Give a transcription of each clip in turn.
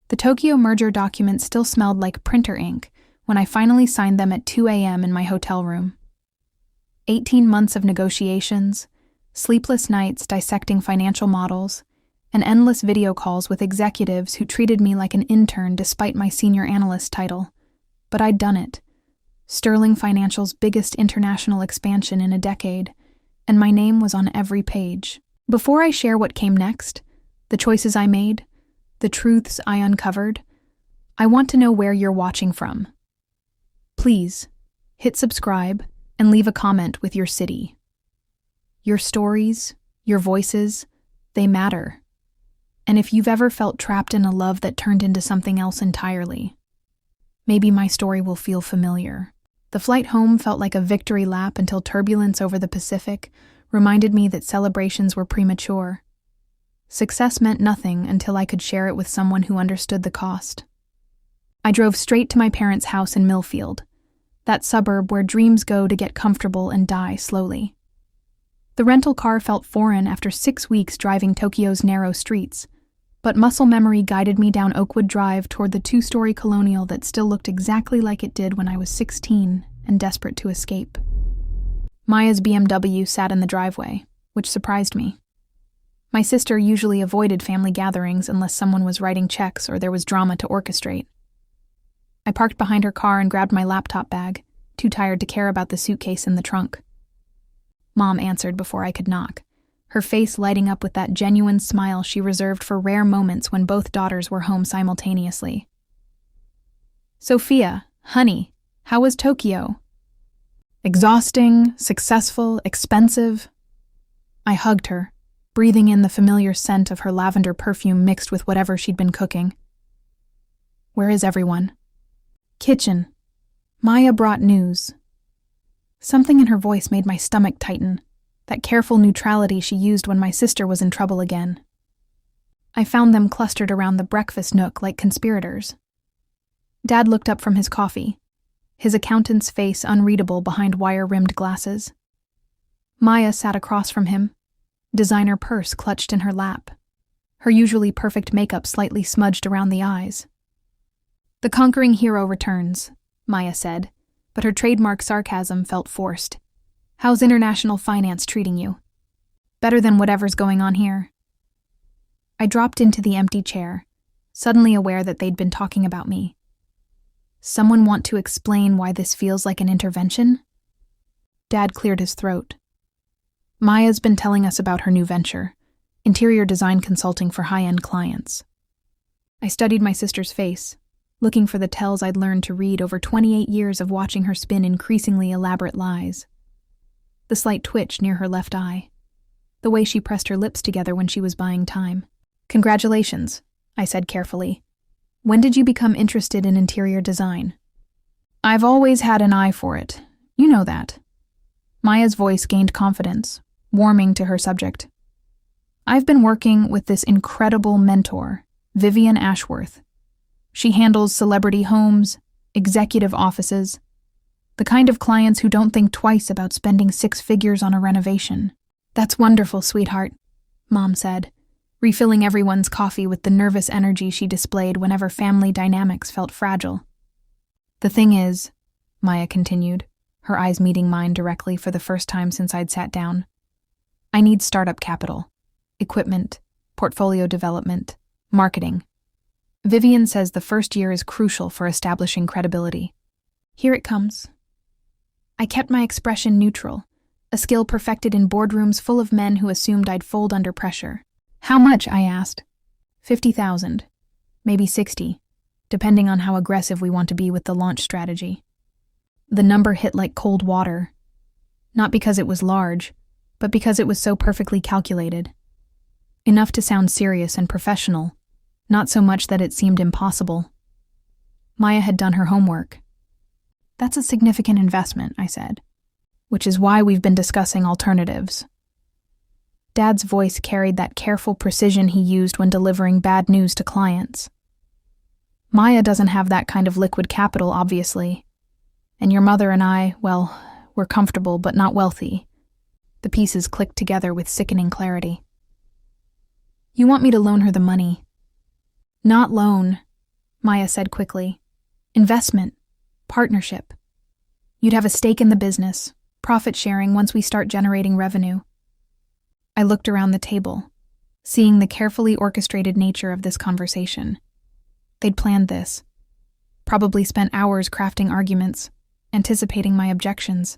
The Tokyo merger documents still smelled like printer ink when I finally signed them at 2 a.m. in my hotel room. 18 months of negotiations, sleepless nights dissecting financial models, and endless video calls with executives who treated me like an intern despite my senior analyst title. But I'd done it. Sterling Financial's biggest international expansion in a decade, and my name was on every page. Before I share what came next, the choices I made, the truths I uncovered, I want to know where you're watching from. Please, hit subscribe and leave a comment with your city. Your stories, your voices, they matter. And if you've ever felt trapped in a love that turned into something else entirely, maybe my story will feel familiar. The flight home felt like a victory lap until turbulence over the Pacific reminded me that celebrations were premature. Success meant nothing until I could share it with someone who understood the cost. I drove straight to my parents' house in Millfield, that suburb where dreams go to get comfortable and die slowly. The rental car felt foreign after 6 weeks driving Tokyo's narrow streets, but muscle memory guided me down Oakwood Drive toward the 2-story colonial that still looked exactly like it did when I was 16 and desperate to escape. Maya's BMW sat in the driveway, which surprised me. My sister usually avoided family gatherings unless someone was writing checks or there was drama to orchestrate. I parked behind her car and grabbed my laptop bag, too tired to care about the suitcase in the trunk. Mom answered before I could knock, her face lighting up with that genuine smile she reserved for rare moments when both daughters were home simultaneously. "Sophia, honey, how was Tokyo?" "Exhausting, successful, expensive." I hugged her, breathing in the familiar scent of her lavender perfume mixed with whatever she'd been cooking. "Where is everyone?" "Kitchen." Maya brought news. Something in her voice made my stomach tighten, that careful neutrality she used when my sister was in trouble again. I found them clustered around the breakfast nook like conspirators. Dad looked up from his coffee, his accountant's face unreadable behind wire-rimmed glasses. Maya sat across from him, designer purse clutched in her lap, her usually perfect makeup slightly smudged around the eyes. "The conquering hero returns," Maya said, but her trademark sarcasm felt forced. "How's international finance treating you?" "Better than whatever's going on here." I dropped into the empty chair, suddenly aware that they'd been talking about me. "Someone want to explain why this feels like an intervention?" Dad cleared his throat. "Maya's been telling us about her new venture, interior design consulting for high-end clients." I studied my sister's face, looking for the tells I'd learned to read over 28 years of watching her spin increasingly elaborate lies. The slight twitch near her left eye, the way she pressed her lips together when she was buying time. "Congratulations," I said carefully. "When did you become interested in interior design?" "I've always had an eye for it. You know that." Maya's voice gained confidence, warming to her subject. "I've been working with this incredible mentor, Vivian Ashworth. She handles celebrity homes, executive offices, the kind of clients who don't think twice about spending 6 figures on a renovation." "That's wonderful, sweetheart," Mom said, refilling everyone's coffee with the nervous energy she displayed whenever family dynamics felt fragile. "The thing is," Maya continued, her eyes meeting mine directly for the first time since I'd sat down, "I need startup capital, equipment, portfolio development, marketing. Vivian says the first year is crucial for establishing credibility." "Here it comes." I kept my expression neutral, a skill perfected in boardrooms full of men who assumed I'd fold under pressure. "How much?" I asked. 50,000, maybe 60, depending on how aggressive we want to be with the launch strategy. The number hit like cold water, not because it was large, but because it was so perfectly calculated. Enough to sound serious and professional, not so much that it seemed impossible. Maya had done her homework. "That's a significant investment," I said, "which is why we've been discussing alternatives." Dad's voice carried that careful precision he used when delivering bad news to clients. "Maya doesn't have that kind of liquid capital, obviously. And your mother and I, well, we're comfortable but not wealthy." The pieces clicked together with sickening clarity. "You want me to loan her the money?" "Not loan," Maya said quickly. Investment. Partnership. You'd have a stake in the business, profit sharing once we start generating revenue. I looked around the table, seeing the carefully orchestrated nature of this conversation. They'd planned this. Probably spent hours crafting arguments, anticipating my objections.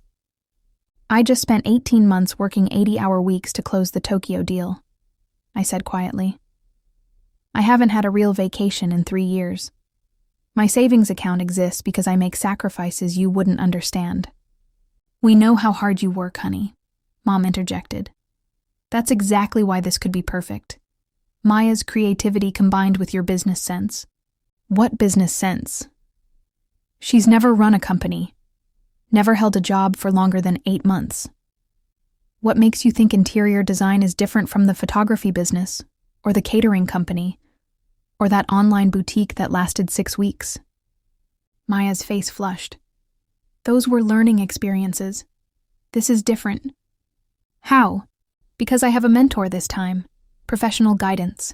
I just spent 18 months working 80-hour weeks to close the Tokyo deal, I said quietly. I haven't had a real vacation in 3 years. My savings account exists because I make sacrifices you wouldn't understand. We know how hard you work, honey, Mom interjected. That's exactly why this could be perfect. Maya's creativity combined with your business sense. What business sense? She's never run a company. Never held a job for longer than 8 months. What makes you think interior design is different from the photography business, or the catering company, or that online boutique that lasted 6 weeks? Maya's face flushed. Those were learning experiences. This is different. How? Because I have a mentor this time. Professional guidance.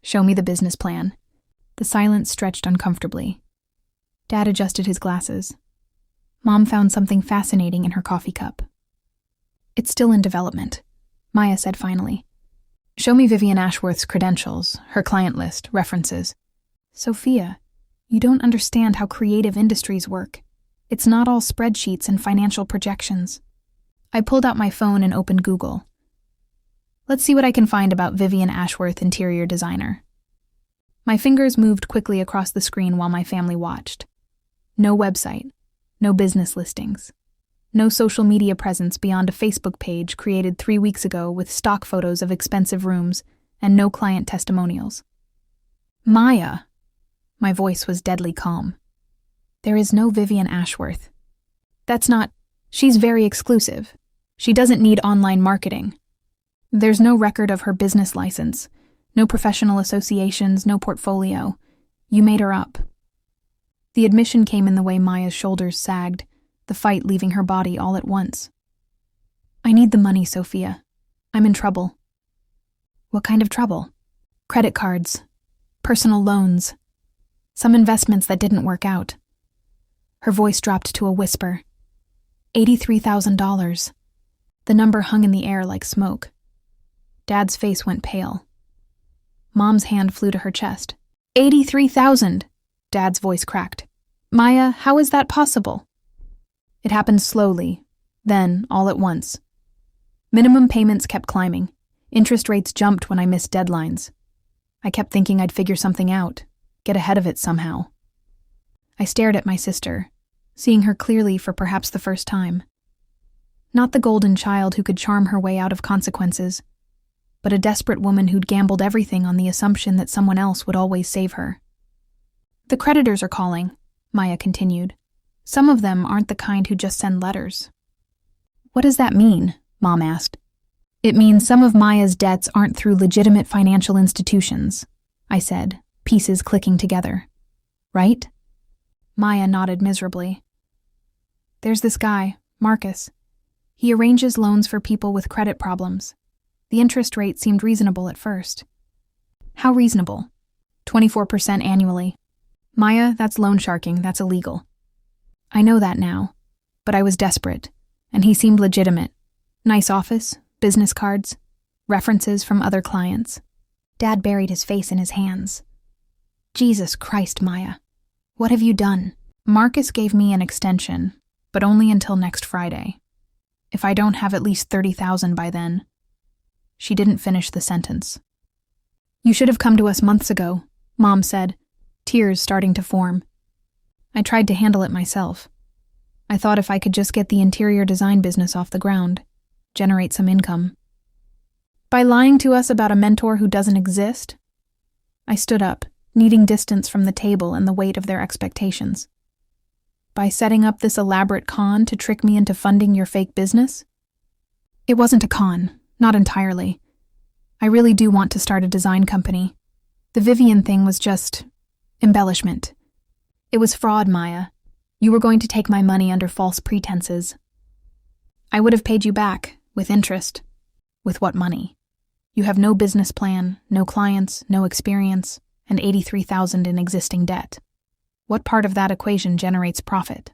Show me the business plan. The silence stretched uncomfortably. Dad adjusted his glasses. Mom found something fascinating in her coffee cup. It's still in development, Maya said finally. Show me Vivian Ashworth's credentials, her client list, references. Sophia, you don't understand how creative industries work. It's not all spreadsheets and financial projections. I pulled out my phone and opened Google. Let's see what I can find about Vivian Ashworth, interior designer. My fingers moved quickly across the screen while my family watched. No website, no business listings, no social media presence beyond a Facebook page created 3 weeks ago with stock photos of expensive rooms and no client testimonials. Maya, my voice was deadly calm. There is no Vivian Ashworth. She's very exclusive. She doesn't need online marketing. There's no record of her business license, no professional associations, no portfolio. You made her up. The admission came in the way Maya's shoulders sagged, the fight leaving her body all at once. I need the money, Sophia. I'm in trouble. What kind of trouble? Credit cards, personal loans, some investments that didn't work out. Her voice dropped to a whisper. $83,000. The number hung in the air like smoke. Dad's face went pale. Mom's hand flew to her chest. 83,000! Dad's voice cracked. Maya, how is that possible? It happened slowly, then all at once. Minimum payments kept climbing. Interest rates jumped when I missed deadlines. I kept thinking I'd figure something out, get ahead of it somehow. I stared at my sister, seeing her clearly for perhaps the first time. Not the golden child who could charm her way out of consequences, but a desperate woman who'd gambled everything on the assumption that someone else would always save her. The creditors are calling, Maya continued. Some of them aren't the kind who just send letters. What does that mean? Mom asked. It means some of Maya's debts aren't through legitimate financial institutions, I said, pieces clicking together. Right? Maya nodded miserably. There's this guy, Marcus. He arranges loans for people with credit problems. The interest rate seemed reasonable at first. How reasonable? 24% annually. Maya, that's loan sharking, that's illegal. I know that now, but I was desperate, and he seemed legitimate. Nice office, business cards, references from other clients. Dad buried his face in his hands. Jesus Christ, Maya. What have you done? Marcus gave me an extension, but only until next Friday. If I don't have at least $30,000 by then. She didn't finish the sentence. You should have come to us months ago, Mom said, tears starting to form. I tried to handle it myself. I thought if I could just get the interior design business off the ground, generate some income. By lying to us about a mentor who doesn't exist? I stood up, needing distance from the table and the weight of their expectations. By setting up this elaborate con to trick me into funding your fake business? It wasn't a con, not entirely. I really do want to start a design company. The Vivian thing was just embellishment. It was fraud, Maya. You were going to take my money under false pretenses. I would have paid you back, with interest. With what money? You have no business plan, no clients, no experience. and $83,000 in existing debt. What part of that equation generates profit?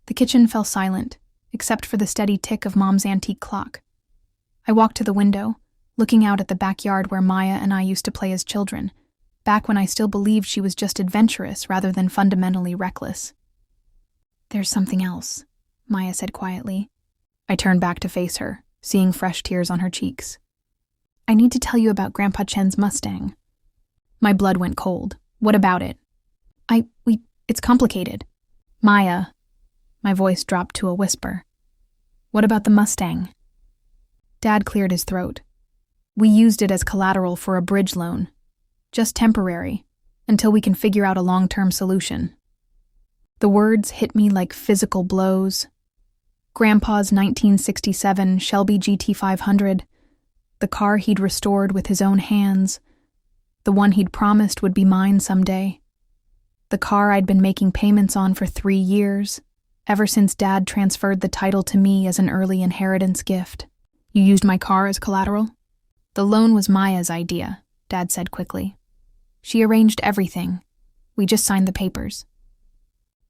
The kitchen fell silent, except for the steady tick of Mom's antique clock. I walked to the window, looking out at the backyard where Maya and I used to play as children, back when I still believed she was just adventurous rather than fundamentally reckless. "There's something else," Maya said quietly. I turned back to face her, seeing fresh tears on her cheeks. "I need to tell you about Grandpa Chen's Mustang." My blood went cold. "What about it?" It's complicated." "Maya," my voice dropped to a whisper. "What about the Mustang?" Dad cleared his throat. "We used it as collateral for a bridge loan. Just temporary, until we can figure out a long-term solution." The words hit me like physical blows. Grandpa's 1967 Shelby GT500, the car he'd restored with his own hands, the one he'd promised would be mine someday. The car I'd been making payments on for 3 years, ever since Dad transferred the title to me as an early inheritance gift. "You used my car as collateral?" "The loan was Maya's idea," Dad said quickly. "She arranged everything. We just signed the papers."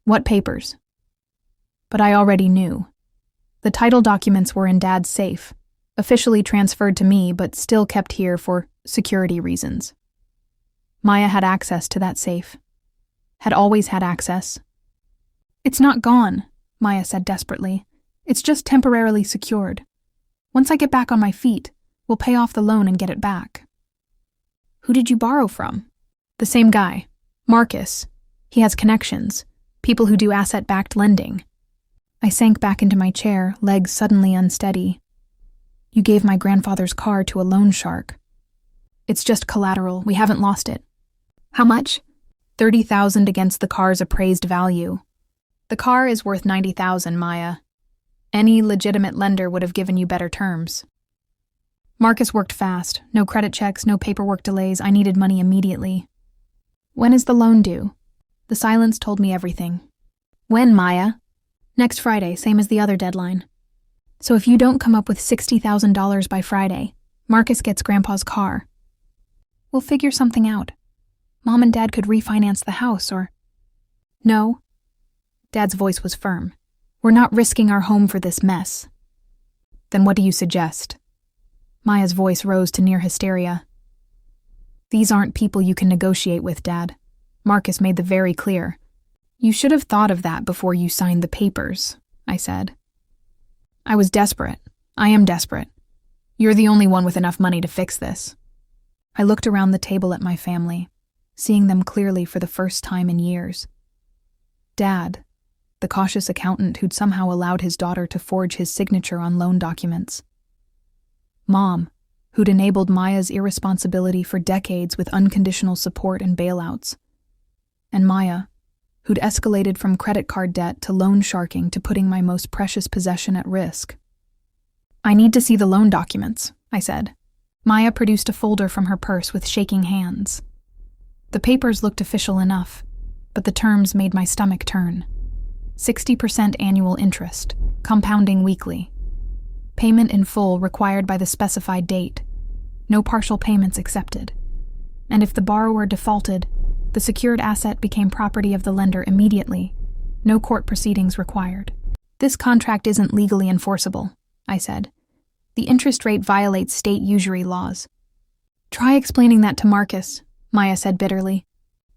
"What papers?" But I already knew. The title documents were in Dad's safe, officially transferred to me but still kept here for security reasons. Maya had access to that safe. Had always had access. "It's not gone," Maya said desperately. "It's just temporarily secured. Once I get back on my feet, we'll pay off the loan and get it back." "Who did you borrow from?" "The same guy, Marcus. He has connections, people who do asset-backed lending." I sank back into my chair, legs suddenly unsteady. "You gave my grandfather's car to a loan shark." "It's just collateral. We haven't lost it." "How much?" $30,000 against the car's appraised value. "The car is worth $90,000, Maya. Any legitimate lender would have given you better terms." Marcus worked fast. No credit checks, no paperwork delays. I needed money immediately. "When is the loan due?" The silence told me everything. "When, Maya?" "Next Friday, same as the other deadline. So if you don't come up with $60,000 by Friday, Marcus gets Grandpa's car. We'll figure something out. Mom and Dad could refinance the house or—" "No." Dad's voice was firm. "We're not risking our home for this mess." "Then what do you suggest?" Maya's voice rose to near hysteria. "These aren't people you can negotiate with, Dad. Marcus made that very clear." "You should have thought of that before you signed the papers," I said. "I was desperate. I am desperate. You're the only one with enough money to fix this." I looked around the table at my family, seeing them clearly for the first time in years. Dad, the cautious accountant who'd somehow allowed his daughter to forge his signature on loan documents. Mom, who'd enabled Maya's irresponsibility for decades with unconditional support and bailouts. And Maya, who'd escalated from credit card debt to loan sharking to putting my most precious possession at risk. "I need to see the loan documents," I said. Maya produced a folder from her purse with shaking hands. The papers looked official enough, but the terms made my stomach turn. 60% annual interest, compounding weekly. Payment in full required by the specified date. No partial payments accepted. And if the borrower defaulted, the secured asset became property of the lender immediately. No court proceedings required. "This contract isn't legally enforceable," I said. "The interest rate violates state usury laws." "Try explaining that to Marcus," Maya said bitterly.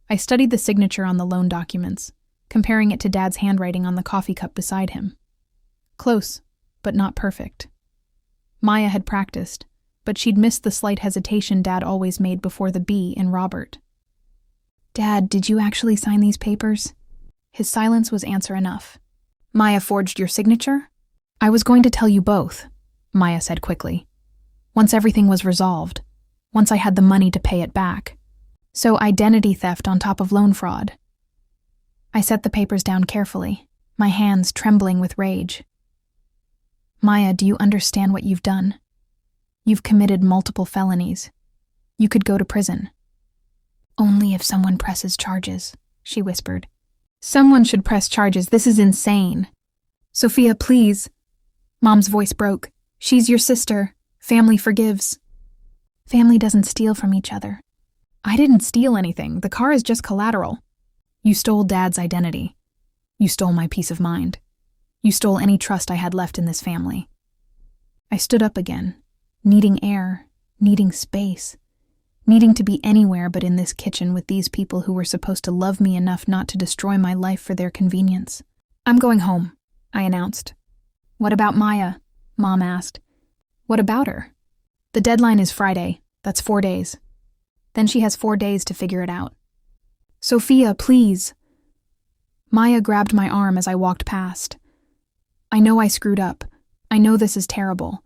I studied the signature on the loan documents, comparing it to Dad's handwriting on the coffee cup beside him. Close, but not perfect. Maya had practiced, but she'd missed the slight hesitation Dad always made before the B in Robert. "Dad, did you actually sign these papers?" His silence was answer enough. "Maya forged your signature?" "I was going to tell you both," Maya said quickly. "Once everything was resolved. Once I had the money to pay it back. So identity theft on top of loan fraud." I set the papers down carefully, my hands trembling with rage. "Maya, do you understand what you've done? You've committed multiple felonies. You could go to prison." "Only if someone presses charges," she whispered. "Someone should press charges. This is insane." "Sophia, please." Mom's voice broke. "She's your sister. Family forgives." "Family doesn't steal from each other." I didn't steal anything. The car is just collateral. You stole Dad's identity. You stole my peace of mind. You stole any trust I had left in this family. I stood up again, needing air, needing space, needing to be anywhere but in this kitchen with these people who were supposed to love me enough not to destroy my life for their convenience. I'm going home, I announced. What about Maya? Mom asked. What about her? The deadline is Friday. That's 4 days. Then she has 4 days to figure it out. Sophia, please. Maya grabbed my arm as I walked past. I know I screwed up. I know this is terrible.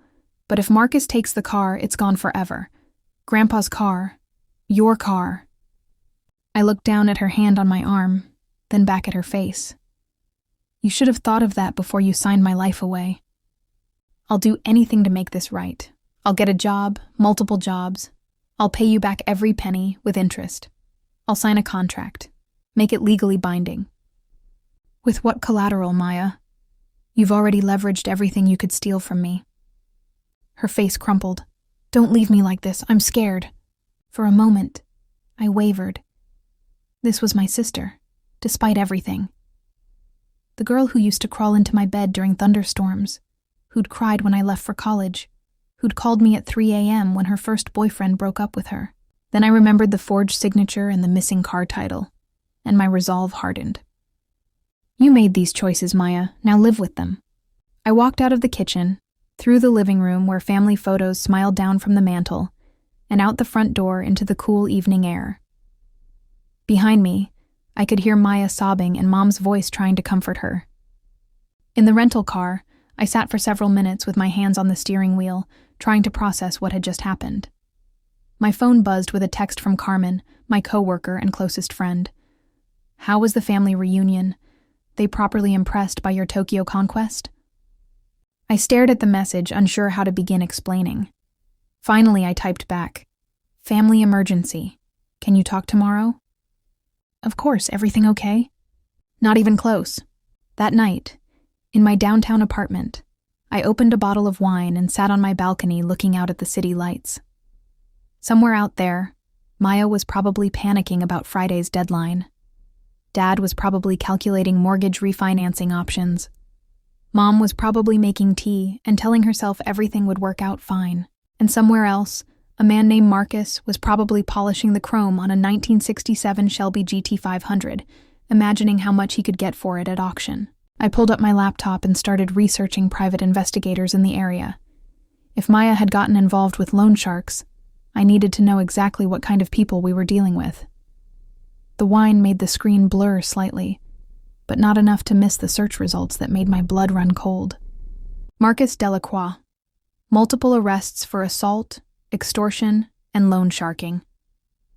But if Marcus takes the car, it's gone forever. Grandpa's car. Your car. I looked down at her hand on my arm, then back at her face. You should have thought of that before you signed my life away. I'll do anything to make this right. I'll get a job, multiple jobs. I'll pay you back every penny with interest. I'll sign a contract. Make it legally binding. With what collateral, Maya? You've already leveraged everything you could steal from me. Her face crumpled. Don't leave me like this. I'm scared. For a moment, I wavered. This was my sister, despite everything. The girl who used to crawl into my bed during thunderstorms, who'd cried when I left for college, who'd called me at 3 a.m. when her first boyfriend broke up with her. Then I remembered the forged signature and the missing car title, and my resolve hardened. You made these choices, Maya. Now live with them. I walked out of the kitchen, through the living room where family photos smiled down from the mantel, and out the front door into the cool evening air. Behind me, I could hear Maya sobbing and Mom's voice trying to comfort her. In the rental car, I sat for several minutes with my hands on the steering wheel, trying to process what had just happened. My phone buzzed with a text from Carmen, my coworker and closest friend. How was the family reunion? They properly impressed by your Tokyo conquest? I stared at the message, unsure how to begin explaining. Finally, I typed back, Family emergency. Can you talk tomorrow? Of course, everything okay? Not even close. That night, in my downtown apartment, I opened a bottle of wine and sat on my balcony looking out at the city lights. Somewhere out there, Maya was probably panicking about Friday's deadline. Dad was probably calculating mortgage refinancing options. Mom was probably making tea and telling herself everything would work out fine. And somewhere else, a man named Marcus was probably polishing the chrome on a 1967 Shelby GT500, imagining how much he could get for it at auction. I pulled up my laptop and started researching private investigators in the area. If Maya had gotten involved with loan sharks, I needed to know exactly what kind of people we were dealing with. The wine made the screen blur slightly, but not enough to miss the search results that made my blood run cold. Marcus Delacroix. Multiple arrests for assault, extortion, and loan sharking.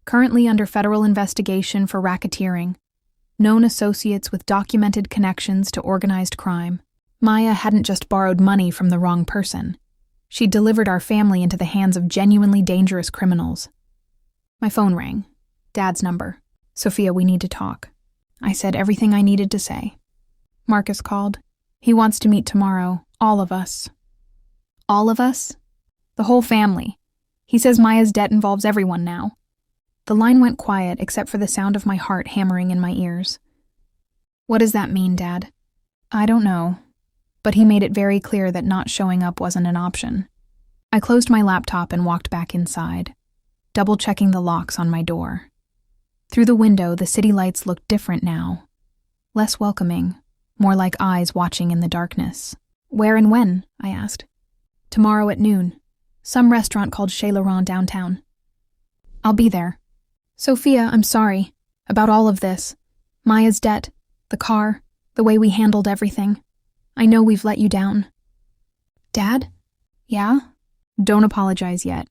Currently under federal investigation for racketeering. Known associates with documented connections to organized crime. Maya hadn't just borrowed money from the wrong person. She delivered our family into the hands of genuinely dangerous criminals. My phone rang. Dad's number. Sophia, we need to talk. I said everything I needed to say. Marcus called. He wants to meet tomorrow. All of us. All of us? The whole family. He says Maya's debt involves everyone now. The line went quiet except for the sound of my heart hammering in my ears. What does that mean, Dad? I don't know. But he made it very clear that not showing up wasn't an option. I closed my laptop and walked back inside, double-checking the locks on my door. Through the window, the city lights looked different now. Less welcoming, more like eyes watching in the darkness. Where and when? I asked. Tomorrow at noon. Some restaurant called Chez Laurent downtown. I'll be there. Sophia, I'm sorry about all of this. Maya's debt, the car, the way we handled everything. I know we've let you down. Dad? Yeah? Don't apologize yet.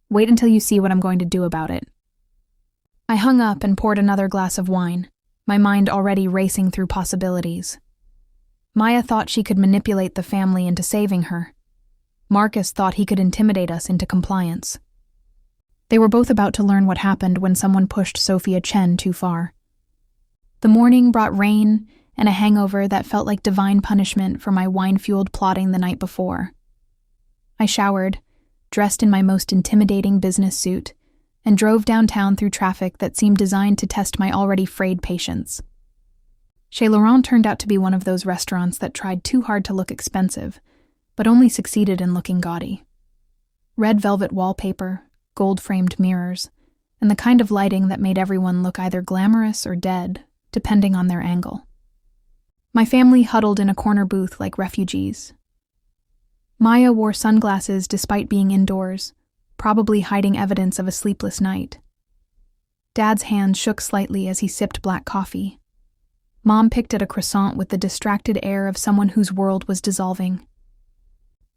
Wait until you see what I'm going to do about it. I hung up and poured another glass of wine, my mind already racing through possibilities. Maya thought she could manipulate the family into saving her. Marcus thought he could intimidate us into compliance. They were both about to learn what happened when someone pushed Sophia Chen too far. The morning brought rain and a hangover that felt like divine punishment for my wine-fueled plotting the night before. I showered, dressed in my most intimidating business suit, and drove downtown through traffic that seemed designed to test my already frayed patience. Chez Laurent turned out to be one of those restaurants that tried too hard to look expensive, but only succeeded in looking gaudy. Red velvet wallpaper, gold-framed mirrors, and the kind of lighting that made everyone look either glamorous or dead, depending on their angle. My family huddled in a corner booth like refugees. Maya wore sunglasses despite being indoors, probably hiding evidence of a sleepless night. Dad's hand shook slightly as he sipped black coffee. Mom picked at a croissant with the distracted air of someone whose world was dissolving.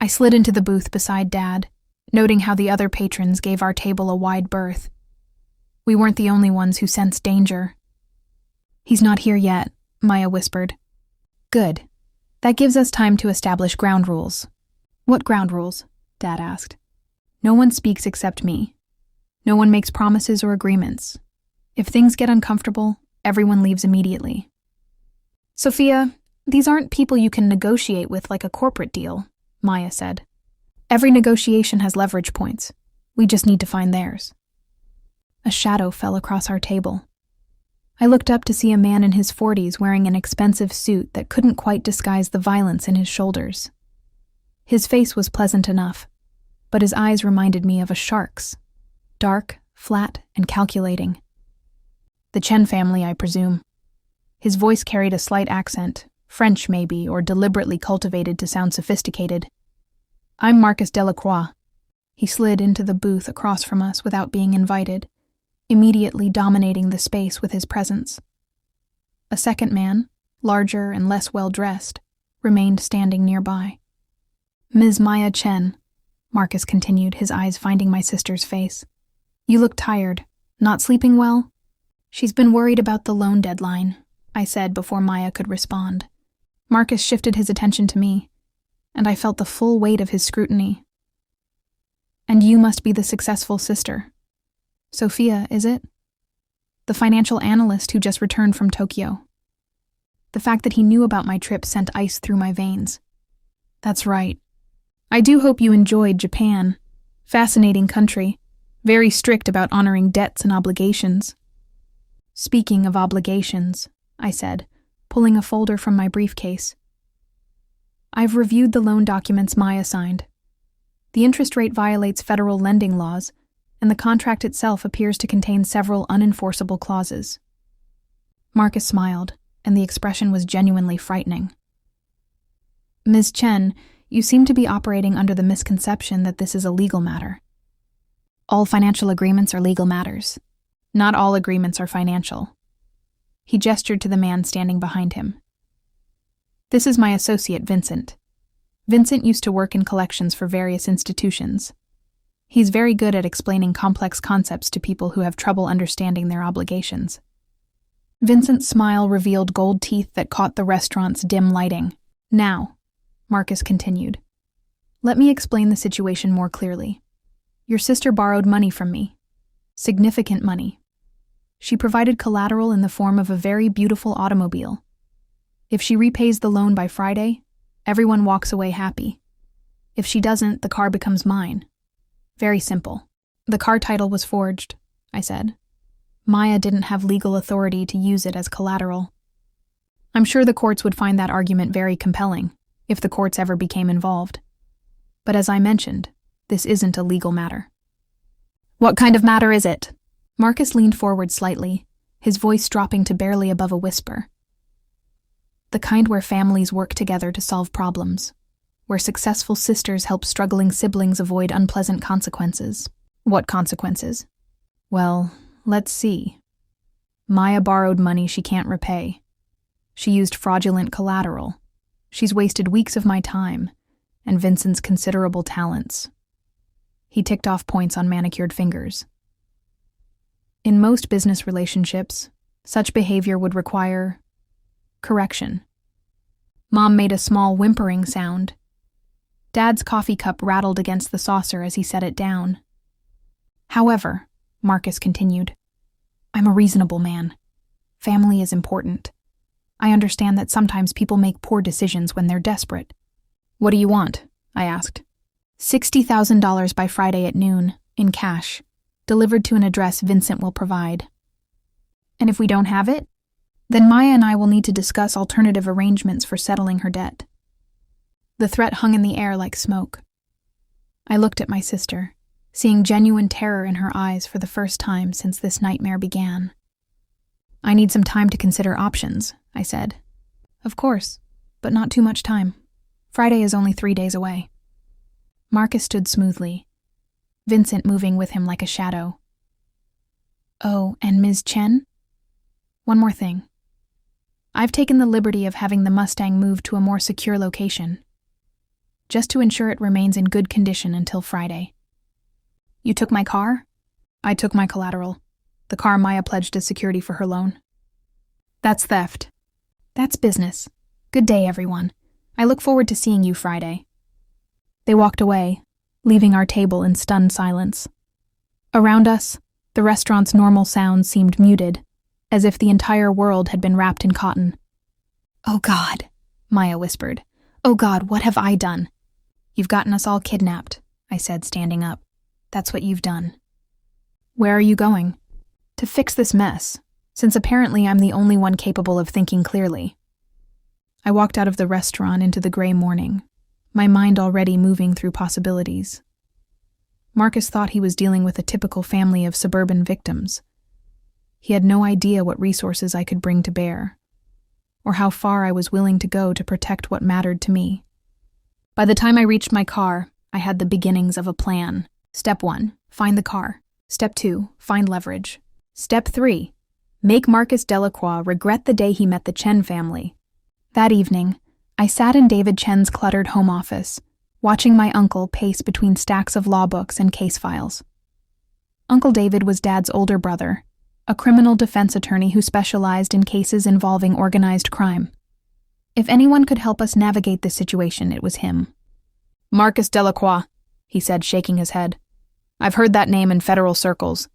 I slid into the booth beside Dad, noting how the other patrons gave our table a wide berth. We weren't the only ones who sensed danger. "He's not here yet," Maya whispered. "Good. That gives us time to establish ground rules." "What ground rules?" Dad asked. "No one speaks except me. No one makes promises or agreements. If things get uncomfortable, everyone leaves immediately." "Sophia, these aren't people you can negotiate with like a corporate deal," Maya said. "Every negotiation has leverage points. We just need to find theirs." A shadow fell across our table. I looked up to see a man in his 40s wearing an expensive suit that couldn't quite disguise the violence in his shoulders. His face was pleasant enough, but his eyes reminded me of a shark's, dark, flat, and calculating. "The Chen family, I presume." His voice carried a slight accent, French maybe, or deliberately cultivated to sound sophisticated. "I'm Marcus Delacroix." He slid into the booth across from us without being invited, immediately dominating the space with his presence. A second man, larger and less well-dressed, remained standing nearby. "Ms. Maya Chen," Marcus continued, his eyes finding my sister's face. "You look tired. Not sleeping well?" "She's been worried about the loan deadline," I said before Maya could respond. Marcus shifted his attention to me, and I felt the full weight of his scrutiny. "And you must be the successful sister. Sophia, is it? The financial analyst who just returned from Tokyo." The fact that he knew about my trip sent ice through my veins. "That's right. I do hope you enjoyed Japan. Fascinating country. Very strict about honoring debts and obligations." "Speaking of obligations," I said, pulling a folder from my briefcase. "I've reviewed the loan documents Maya signed. The interest rate violates federal lending laws, and the contract itself appears to contain several unenforceable clauses." Marcus smiled, and the expression was genuinely frightening. "Ms. Chen, you seem to be operating under the misconception that this is a legal matter." "All financial agreements are legal matters. Not all agreements are financial." He gestured to the man standing behind him. "This is my associate, Vincent. Vincent used to work in collections for various institutions. He's very good at explaining complex concepts to people who have trouble understanding their obligations." Vincent's smile revealed gold teeth that caught the restaurant's dim lighting. "Now," Marcus continued, "let me explain the situation more clearly. Your sister borrowed money from me. Significant money. She provided collateral in the form of a very beautiful automobile. If she repays the loan by Friday, everyone walks away happy. If she doesn't, the car becomes mine. Very simple." "The car title was forged," I said. "Maya didn't have legal authority to use it as collateral." I'm sure the courts would find that argument very compelling, if the courts ever became involved. But as I mentioned, this isn't a legal matter. "What kind of matter is it?" Marcus leaned forward slightly, his voice dropping to barely above a whisper. "The kind where families work together to solve problems, where successful sisters help struggling siblings avoid unpleasant consequences." "What consequences?" "Well, let's see. Maya borrowed money she can't repay. She used fraudulent collateral. She's wasted weeks of my time, and Vincent's considerable talents." He ticked off points on manicured fingers. "In most business relationships, such behavior would require correction." Mom made a small whimpering sound. Dad's coffee cup rattled against the saucer as he set it down. "However," Marcus continued, "I'm a reasonable man. Family is important. I understand that sometimes people make poor decisions when they're desperate." "What do you want?" I asked. $60,000 by Friday at noon, in cash. delivered to an address Vincent will provide. And if we don't have it, then Maya and I will need to discuss alternative arrangements for settling her debt. The threat hung in the air like smoke. I looked at my sister, seeing genuine terror in her eyes for the first time since this nightmare began. I need some time to consider options, I said. Of course, but not too much time. Friday is only 3 days away. Marcus stood smoothly, Vincent moving with him like a shadow. Oh, and Ms. Chen? One more thing. I've taken the liberty of having the Mustang moved to a more secure location, just to ensure it remains in good condition until Friday. You took my car? I took my collateral, the car Maya pledged as security for her loan. That's theft. That's business. Good day, everyone. I look forward to seeing you Friday. They walked away, leaving our table in stunned silence. Around us, the restaurant's normal sounds seemed muted, as if the entire world had been wrapped in cotton. Oh God, Maya whispered. Oh God, what have I done? You've gotten us all kidnapped, I said, standing up. That's what you've done. Where are you going? To fix this mess, since apparently I'm the only one capable of thinking clearly. I walked out of the restaurant into the gray morning, my mind already moving through possibilities. Marcus thought he was dealing with a typical family of suburban victims. He had no idea what resources I could bring to bear, or how far I was willing to go to protect what mattered to me. By the time I reached my car, I had the beginnings of a plan. Step 1, find the car. Step 2, find leverage. Step 3, make Marcus Delacroix regret the day he met the Chen family. That evening, I sat in David Chen's cluttered home office, watching my uncle pace between stacks of law books and case files. Uncle David was Dad's older brother, a criminal defense attorney who specialized in cases involving organized crime. If anyone could help us navigate this situation, it was him. Marcus Delacroix, he said, shaking his head. I've heard that name in federal circles.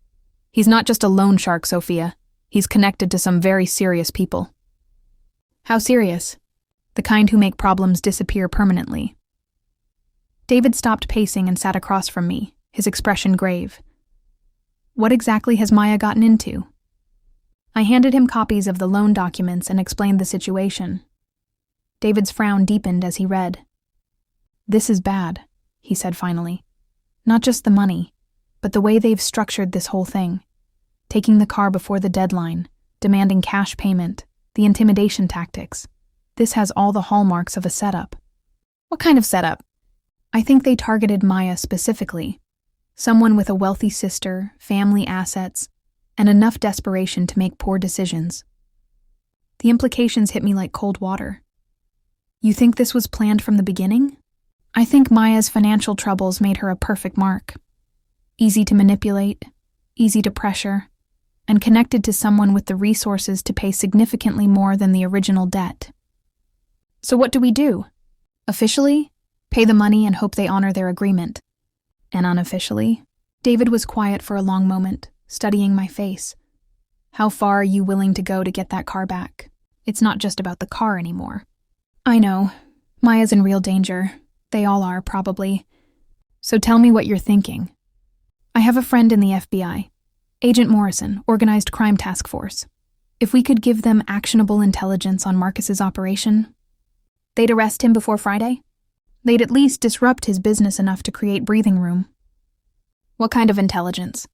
He's not just a loan shark, Sophia. He's connected to some very serious people. How serious? The kind who make problems disappear permanently. David stopped pacing and sat across from me, his expression grave. What exactly has Maya gotten into? I handed him copies of the loan documents and explained the situation. David's frown deepened as he read. This is bad, he said finally. Not just the money, but the way they've structured this whole thing. Taking the car before the deadline, demanding cash payment, the intimidation tactics. This has all the hallmarks of a setup. What kind of setup? I think they targeted Maya specifically. Someone with a wealthy sister, family assets, and enough desperation to make poor decisions. The implications hit me like cold water. You think this was planned from the beginning? I think Maya's financial troubles made her a perfect mark. Easy to manipulate, easy to pressure, and connected to someone with the resources to pay significantly more than the original debt. So what do we do? Officially, pay the money and hope they honor their agreement. And unofficially, David was quiet for a long moment, studying my face. How far are you willing to go to get that car back? It's not just about the car anymore. I know. Maya's in real danger. They all are, probably. So tell me what you're thinking. I have a friend in the FBI. Agent Morrison, Organized Crime Task Force. If we could give them actionable intelligence on Marcus's operation, they'd arrest him before Friday? They'd at least disrupt his business enough to create breathing room. What kind of intelligence?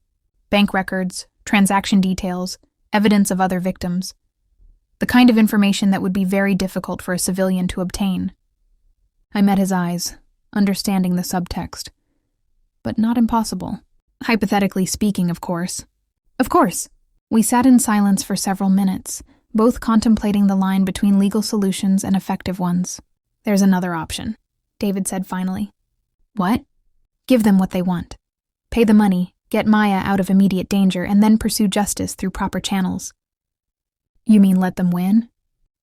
Bank records, transaction details, evidence of other victims. The kind of information that would be very difficult for a civilian to obtain. I met his eyes, understanding the subtext. But not impossible. Hypothetically speaking, of course. Of course. We sat in silence for several minutes, both contemplating the line between legal solutions and effective ones. There's another option, David said finally. What? Give them what they want. Pay the money, get Maya out of immediate danger, and then pursue justice through proper channels. You mean let them win?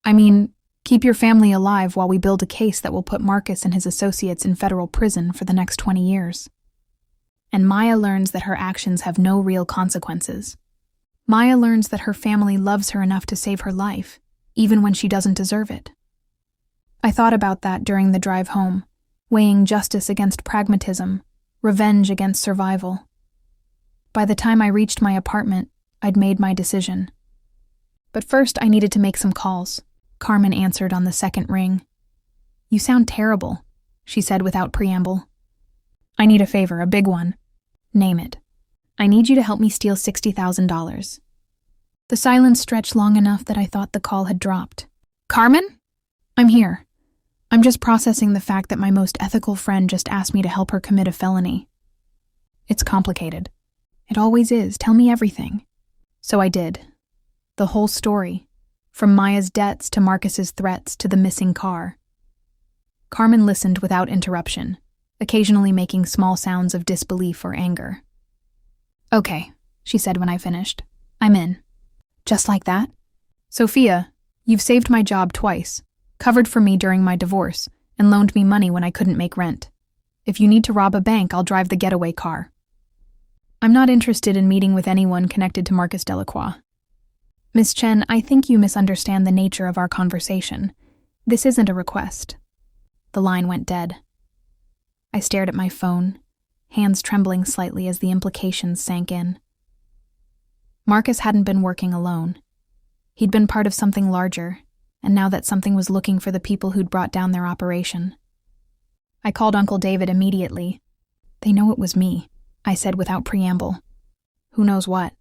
I mean, keep your family alive while we build a case that will put Marcus and his associates in federal prison for the next 20 years. And Maya learns that her actions have no real consequences. Maya learns that her family loves her enough to save her life, even when she doesn't deserve it. I thought about that during the drive home, weighing justice against pragmatism, revenge against survival. By the time I reached my apartment, I'd made my decision. But first, I needed to make some calls. Carmen answered on the second ring. "You sound terrible," she said without preamble. "I need a favor, a big one." "Name it." "I need you to help me steal $60,000. The silence stretched long enough that I thought the call had dropped. "Carmen? I'm here. I'm just processing the fact that my most ethical friend just asked me to help her commit a felony." "It's complicated." "It always is. Tell me everything." So I did. The whole story, from Maya's debts to Marcus's threats to the missing car. Carmen listened without interruption, occasionally making small sounds of disbelief or anger. "Okay," she said when I finished. "I'm in." "Just like that?" "Sophia, you've saved my job twice, covered for me during my divorce, and loaned me money when I couldn't make rent. If you need to rob a bank, I'll drive the getaway car." "I'm not interested in meeting with anyone connected to Marcus Delacroix." "Miss Chen, I think you misunderstand the nature of our conversation. This isn't a request." The line went dead. I stared at my phone, hands trembling slightly as the implications sank in. Marcus hadn't been working alone. He'd been part of something larger, and now that something was looking for the people who'd brought down their operation. I called Uncle David immediately. "They know it was me," I said without preamble. "Who knows what?"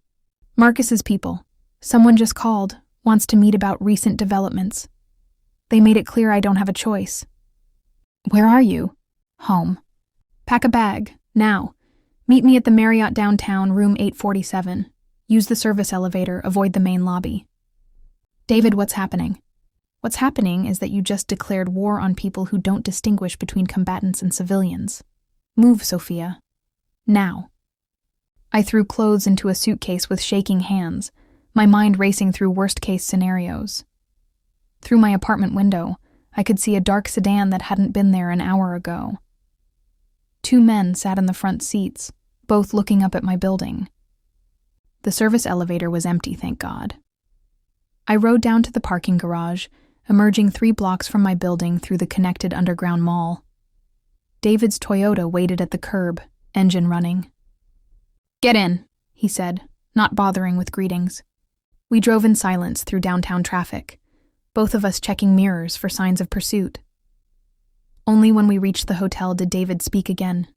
"Marcus's people. Someone just called, wants to meet about recent developments. They made it clear I don't have a choice." "Where are you?" "Home." "Pack a bag, now. Meet me at the Marriott downtown, room 847. Use the service elevator, avoid the main lobby." "David, what's happening?" "What's happening is that you just declared war on people who don't distinguish between combatants and civilians. Move, Sophia. Now." I threw clothes into a suitcase with shaking hands, my mind racing through worst-case scenarios. Through my apartment window, I could see a dark sedan that hadn't been there an hour ago. 2 men sat in the front seats, both looking up at my building. The service elevator was empty, thank God. I rode down to the parking garage, emerging 3 blocks from my building through the connected underground mall. David's Toyota waited at the curb, engine running. "Get in," he said, not bothering with greetings. We drove in silence through downtown traffic, both of us checking mirrors for signs of pursuit. Only when we reached the hotel did David speak again.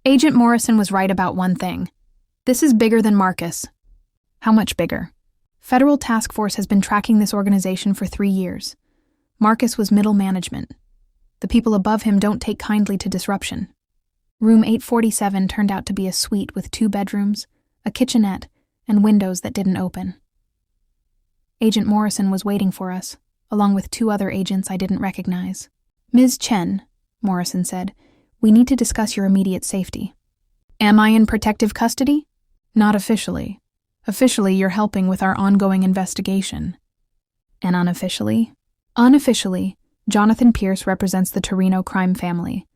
"Agent Morrison was right about one thing. This is bigger than Marcus." "How much bigger?" "Federal task force has been tracking this organization for 3 years. Marcus was middle management. The people above him don't take kindly to disruption. Room 847 turned out to be a suite with 2 bedrooms, a kitchenette, and windows that didn't open. Agent Morrison was waiting for us, along with 2 other agents I didn't recognize. "Ms. Chen," Morrison said, "we need to discuss your immediate safety." "Am I in protective custody?" "Not officially. Officially, you're helping with our ongoing investigation." "And unofficially?" "Unofficially, Jonathan Pierce represents the Torino crime family,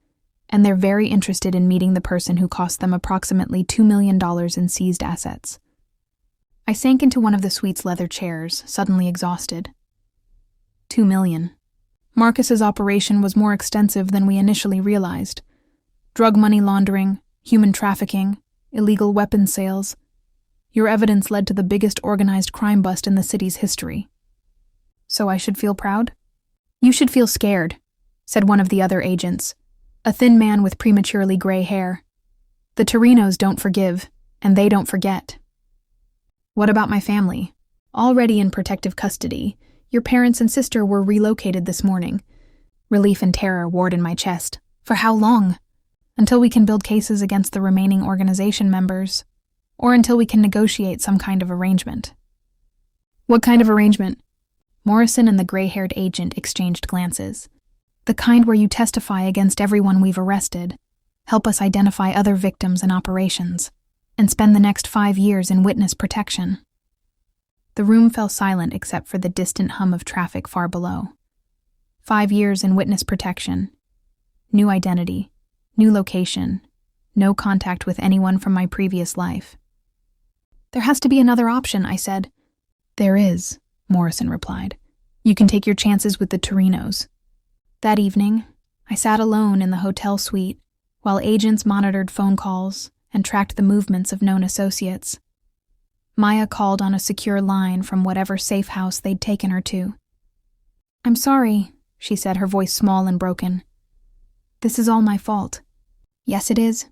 and they're very interested in meeting the person who cost them approximately $2 million in seized assets." I sank into one of the suite's leather chairs, suddenly exhausted. $2 million. Marcus's operation was more extensive than we initially realized. Drug money laundering, human trafficking, illegal weapons sales. Your evidence led to the biggest organized crime bust in the city's history. "So I should feel proud?" "You should feel scared," said one of the other agents, a thin man with prematurely gray hair. "The Torinos don't forgive, and they don't forget." "What about my family?" "Already in protective custody. Your parents and sister were relocated this morning." Relief and terror warred in my chest. "For how long?" "Until we can build cases against the remaining organization members, or until we can negotiate some kind of arrangement." "What kind of arrangement?" Morrison and the gray-haired agent exchanged glances. "The kind where you testify against everyone we've arrested, help us identify other victims and operations, and spend the next 5 years in witness protection." The room fell silent except for the distant hum of traffic far below. 5 years in witness protection. New identity, new location, no contact with anyone from my previous life. "There has to be another option," I said. "There is," Morrison replied. "You can take your chances with the Torinos." That evening, I sat alone in the hotel suite while agents monitored phone calls and tracked the movements of known associates. Maya called on a secure line from whatever safe house they'd taken her to. "I'm sorry," she said, her voice small and broken. "This is all my fault." "Yes, it is.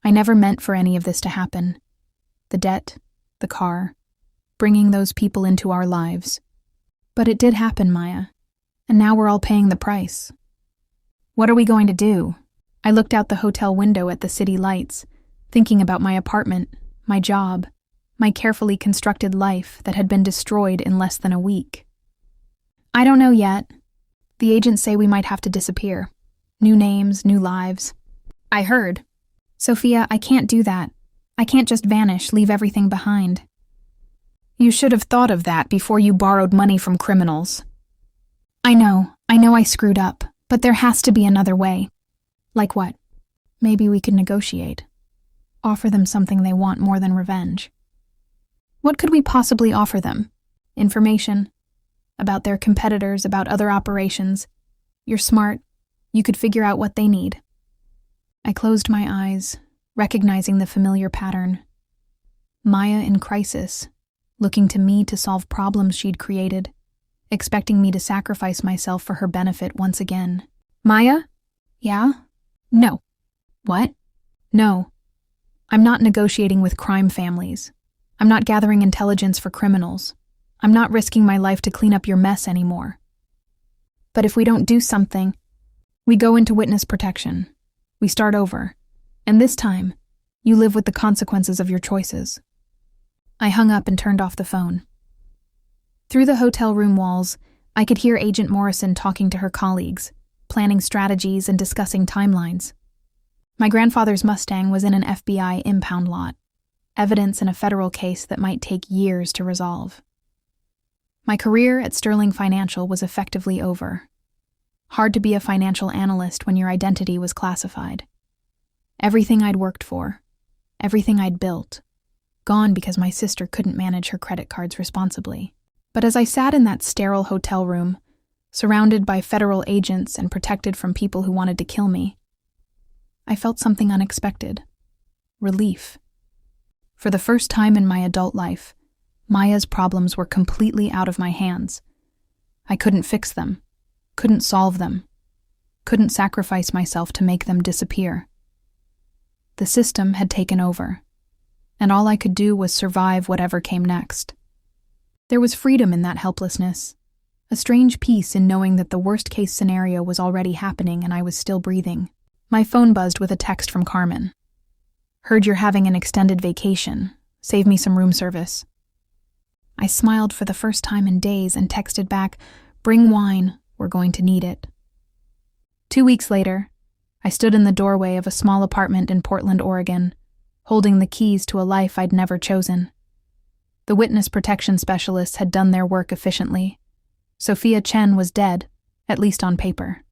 I never meant for any of this to happen. The debt, the car, bringing those people into our lives. But it did happen, Maya, and now we're all paying the price." "What are we going to do?" I looked out the hotel window at the city lights, thinking about my apartment, my job, my carefully constructed life that had been destroyed in less than a week. "I don't know yet. The agents say we might have to disappear. New names, new lives." "I heard." "Sophia, I can't do that. I can't just vanish, leave everything behind." "You should have thought of that before you borrowed money from criminals." I know I screwed up, but there has to be another way." "Like what?" "Maybe we could negotiate. Offer them something they want more than revenge." "What could we possibly offer them? Information. About their competitors, about other operations. You're smart. You could figure out what they need." I closed my eyes, recognizing the familiar pattern. Maya in crisis, looking to me to solve problems she'd created, expecting me to sacrifice myself for her benefit once again. "Maya?" "Yeah?" "No." "What?" "No. I'm not negotiating with crime families. I'm not gathering intelligence for criminals. I'm not risking my life to clean up your mess anymore. But if we don't do something, we go into witness protection. We start over. And this time, you live with the consequences of your choices." I hung up and turned off the phone. Through the hotel room walls, I could hear Agent Morrison talking to her colleagues, planning strategies and discussing timelines. My grandfather's Mustang was in an FBI impound lot, evidence in a federal case that might take years to resolve. My career at Sterling Financial was effectively over. Hard to be a financial analyst when your identity was classified. Everything I'd worked for, everything I'd built, gone because my sister couldn't manage her credit cards responsibly. But as I sat in that sterile hotel room, surrounded by federal agents and protected from people who wanted to kill me, I felt something unexpected. Relief. For the first time in my adult life, Maya's problems were completely out of my hands. I couldn't fix them, couldn't solve them, couldn't sacrifice myself to make them disappear. The system had taken over, and all I could do was survive whatever came next. There was freedom in that helplessness, a strange peace in knowing that the worst-case scenario was already happening and I was still breathing. My phone buzzed with a text from Carmen. "Heard you're having an extended vacation. Save me some room service." I smiled for the first time in days and texted back, "Bring wine, we're going to need it." 2 weeks later, I stood in the doorway of a small apartment in Portland, Oregon, holding the keys to a life I'd never chosen. The witness protection specialists had done their work efficiently. Sophia Chen was dead, at least on paper.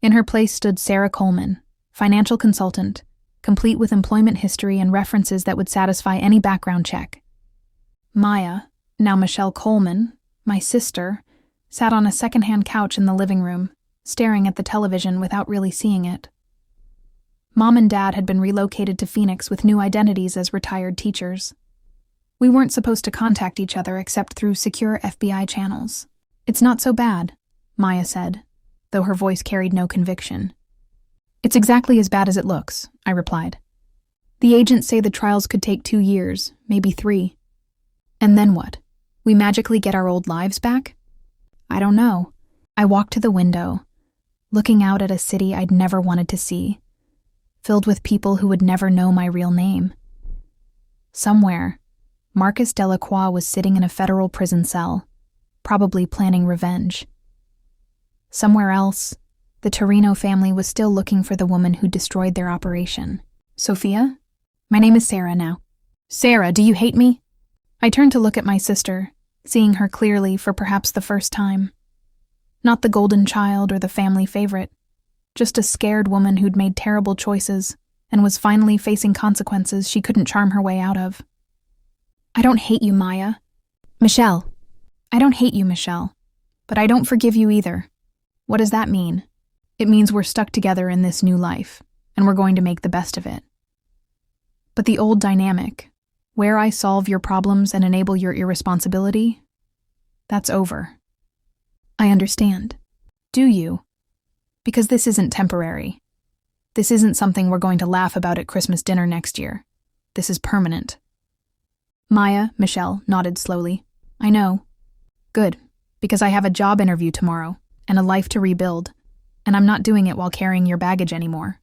In her place stood Sarah Coleman, financial consultant, complete with employment history and references that would satisfy any background check. Maya, now Michelle Coleman, my sister, sat on a secondhand couch in the living room, staring at the television without really seeing it. Mom and Dad had been relocated to Phoenix with new identities as retired teachers. We weren't supposed to contact each other except through secure FBI channels. "It's not so bad," Maya said, though her voice carried no conviction. "It's exactly as bad as it looks," I replied. "The agents say the trials could take 2 years, maybe 3. And then what? We magically get our old lives back?" "I don't know." I walked to the window, looking out at a city I'd never wanted to see, filled with people who would never know my real name. Somewhere, Marcus Delacroix was sitting in a federal prison cell, probably planning revenge. Somewhere else, the Torino family was still looking for the woman who destroyed their operation. "Sophia? My name is Sarah now." "Sarah, do you hate me?" I turned to look at my sister, seeing her clearly for perhaps the first time. Not the golden child or the family favorite, just a scared woman who'd made terrible choices and was finally facing consequences she couldn't charm her way out of. "I don't hate you, Maya." "Michelle." "I don't hate you, Michelle, but I don't forgive you either." "What does that mean?" "It means we're stuck together in this new life, and we're going to make the best of it." But the old dynamic, where I solve your problems and enable your irresponsibility, that's over. I understand. Do you? Because this isn't temporary. This isn't something we're going to laugh about at Christmas dinner next year. This is permanent. Michelle nodded slowly. I know. Good, because I have a job interview tomorrow and a life to rebuild, and I'm not doing it while carrying your baggage anymore.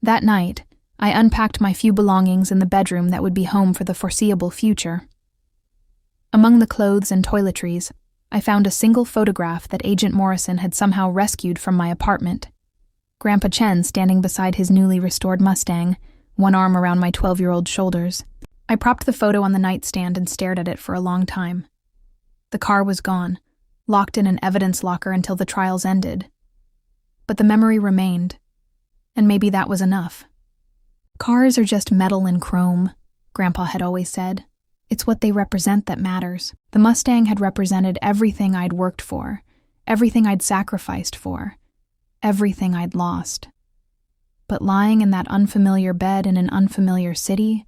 That night, I unpacked my few belongings in the bedroom that would be home for the foreseeable future. Among the clothes and toiletries, I found a single photograph that Agent Morrison had somehow rescued from my apartment. Grandpa Chen standing beside his newly restored Mustang, one arm around my 12-year-old shoulders. I propped the photo on the nightstand and stared at it for a long time. The car was gone, locked in an evidence locker until the trials ended. But the memory remained, and maybe that was enough. Cars are just metal and chrome, Grandpa had always said. It's what they represent that matters. The Mustang had represented everything I'd worked for, everything I'd sacrificed for, everything I'd lost. But lying in that unfamiliar bed in an unfamiliar city,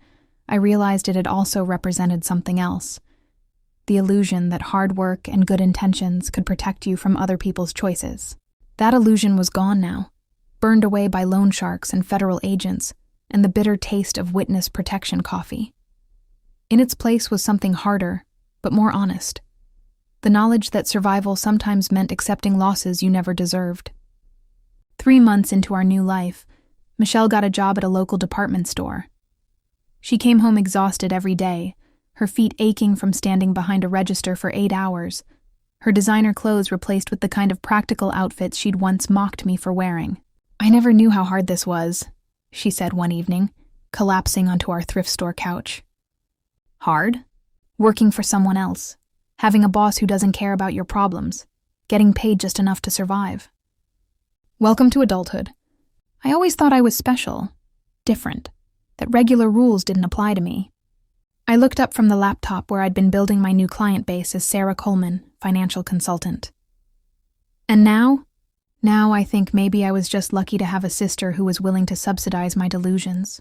I realized it had also represented something else. The illusion that hard work and good intentions could protect you from other people's choices. That illusion was gone now, burned away by loan sharks and federal agents, and the bitter taste of witness protection coffee. In its place was something harder, but more honest. The knowledge that survival sometimes meant accepting losses you never deserved. 3 months into our new life, Michelle got a job at a local department store. She came home exhausted every day, her feet aching from standing behind a register for 8 hours, her designer clothes replaced with the kind of practical outfits she'd once mocked me for wearing. I never knew how hard this was, she said one evening, collapsing onto our thrift store couch. Hard? Working for someone else, having a boss who doesn't care about your problems, getting paid just enough to survive. Welcome to adulthood. I always thought I was special, different, that regular rules didn't apply to me. I looked up from the laptop where I'd been building my new client base as Sarah Coleman, financial consultant. And now I think maybe I was just lucky to have a sister who was willing to subsidize my delusions.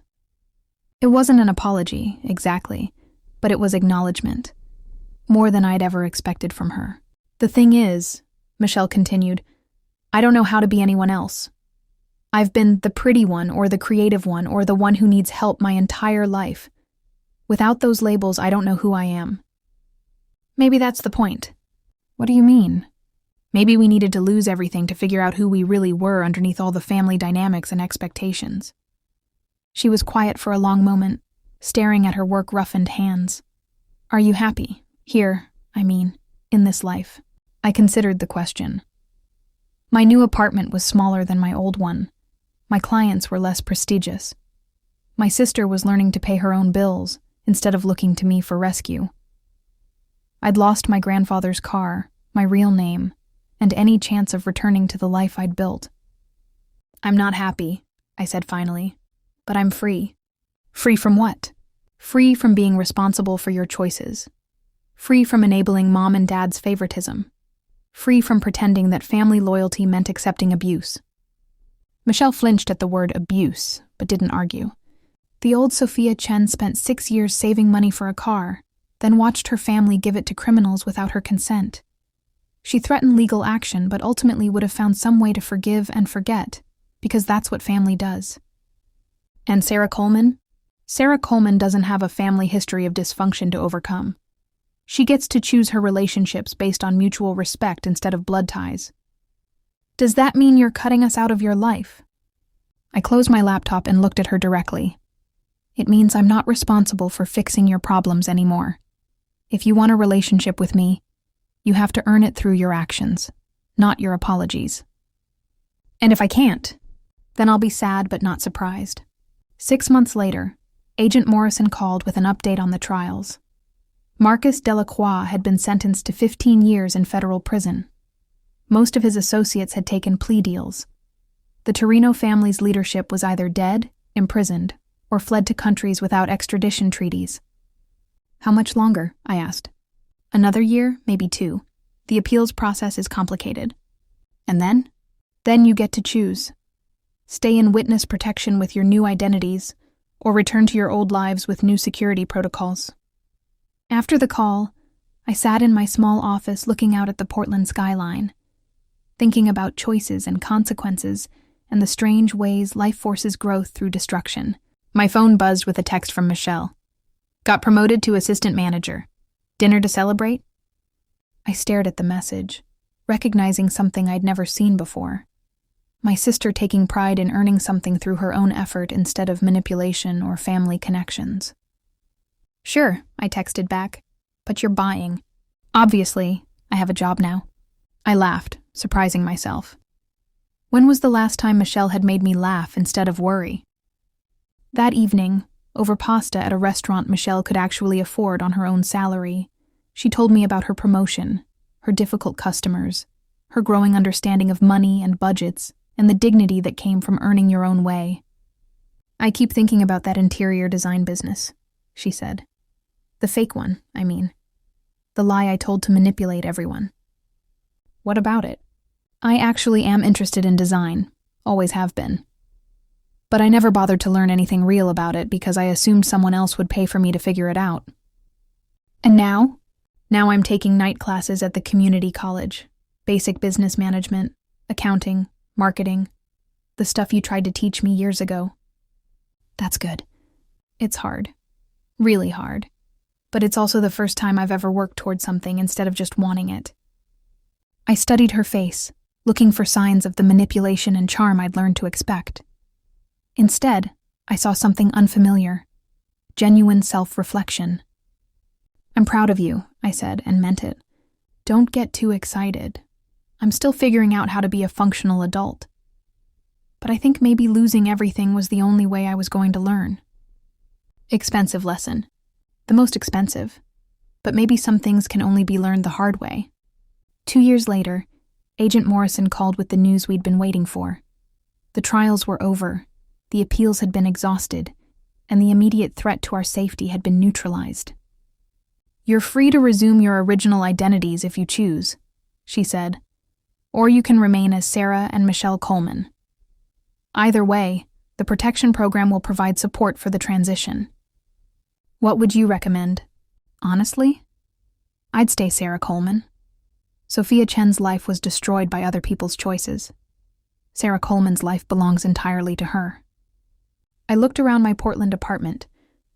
It wasn't an apology, exactly, but it was acknowledgement. More than I'd ever expected from her. The thing is, Michelle continued, I don't know how to be anyone else. I've been the pretty one or the creative one or the one who needs help my entire life. Without those labels, I don't know who I am. Maybe that's the point. What do you mean? Maybe we needed to lose everything to figure out who we really were underneath all the family dynamics and expectations. She was quiet for a long moment, staring at her work-roughened hands. Are you happy? Here, in this life. I considered the question. My new apartment was smaller than my old one. My clients were less prestigious. My sister was learning to pay her own bills instead of looking to me for rescue. I'd lost my grandfather's car, my real name, and any chance of returning to the life I'd built. I'm not happy, I said finally, but I'm free. Free from what? Free from being responsible for your choices. Free from enabling mom and dad's favoritism. Free from pretending that family loyalty meant accepting abuse. Michelle flinched at the word abuse, but didn't argue. The old Sophia Chen spent 6 years saving money for a car, then watched her family give it to criminals without her consent. She threatened legal action, but ultimately would have found some way to forgive and forget, because that's what family does. And Sarah Coleman? Sarah Coleman doesn't have a family history of dysfunction to overcome. She gets to choose her relationships based on mutual respect instead of blood ties. Does that mean you're cutting us out of your life? I closed my laptop and looked at her directly. It means I'm not responsible for fixing your problems anymore. If you want a relationship with me, you have to earn it through your actions, not your apologies. And if I can't, then I'll be sad but not surprised. 6 months later, Agent Morrison called with an update on the trials. Marcus Delacroix had been sentenced to 15 years in federal prison. Most of his associates had taken plea deals. The Torino family's leadership was either dead, imprisoned, or fled to countries without extradition treaties. How much longer? I asked. Another year, maybe 2. The appeals process is complicated. And then? Then you get to choose. Stay in witness protection with your new identities, or return to your old lives with new security protocols. After the call, I sat in my small office looking out at the Portland skyline, thinking about choices and consequences and the strange ways life forces growth through destruction. My phone buzzed with a text from Michelle. Got promoted to assistant manager. Dinner to celebrate? I stared at the message, recognizing something I'd never seen before. My sister taking pride in earning something through her own effort instead of manipulation or family connections. Sure, I texted back, but you're buying. Obviously, I have a job now. I laughed, surprising myself. When was the last time Michelle had made me laugh instead of worry? That evening, over pasta at a restaurant Michelle could actually afford on her own salary, she told me about her promotion, her difficult customers, her growing understanding of money and budgets, and the dignity that came from earning your own way. I keep thinking about that interior design business, she said. The fake one, I mean. The lie I told to manipulate everyone. What about it? I actually am interested in design, always have been. But I never bothered to learn anything real about it because I assumed someone else would pay for me to figure it out. And now? Now I'm taking night classes at the community college. Basic business management, accounting, marketing, the stuff you tried to teach me years ago. That's good. It's hard. Really hard. But it's also the first time I've ever worked toward something instead of just wanting it. I studied her face, looking for signs of the manipulation and charm I'd learned to expect. Instead, I saw something unfamiliar, genuine self-reflection. I'm proud of you, I said, and meant it. Don't get too excited. I'm still figuring out how to be a functional adult. But I think maybe losing everything was the only way I was going to learn. Expensive lesson. The most expensive. But maybe some things can only be learned the hard way. 2 years later, Agent Morrison called with the news we'd been waiting for. The trials were over, the appeals had been exhausted, and the immediate threat to our safety had been neutralized. You're free to resume your original identities if you choose, she said, or you can remain as Sarah and Michelle Coleman. Either way, the protection program will provide support for the transition. What would you recommend? Honestly, I'd stay Sarah Coleman. Sophia Chen's life was destroyed by other people's choices. Sarah Coleman's life belongs entirely to her. I looked around my Portland apartment,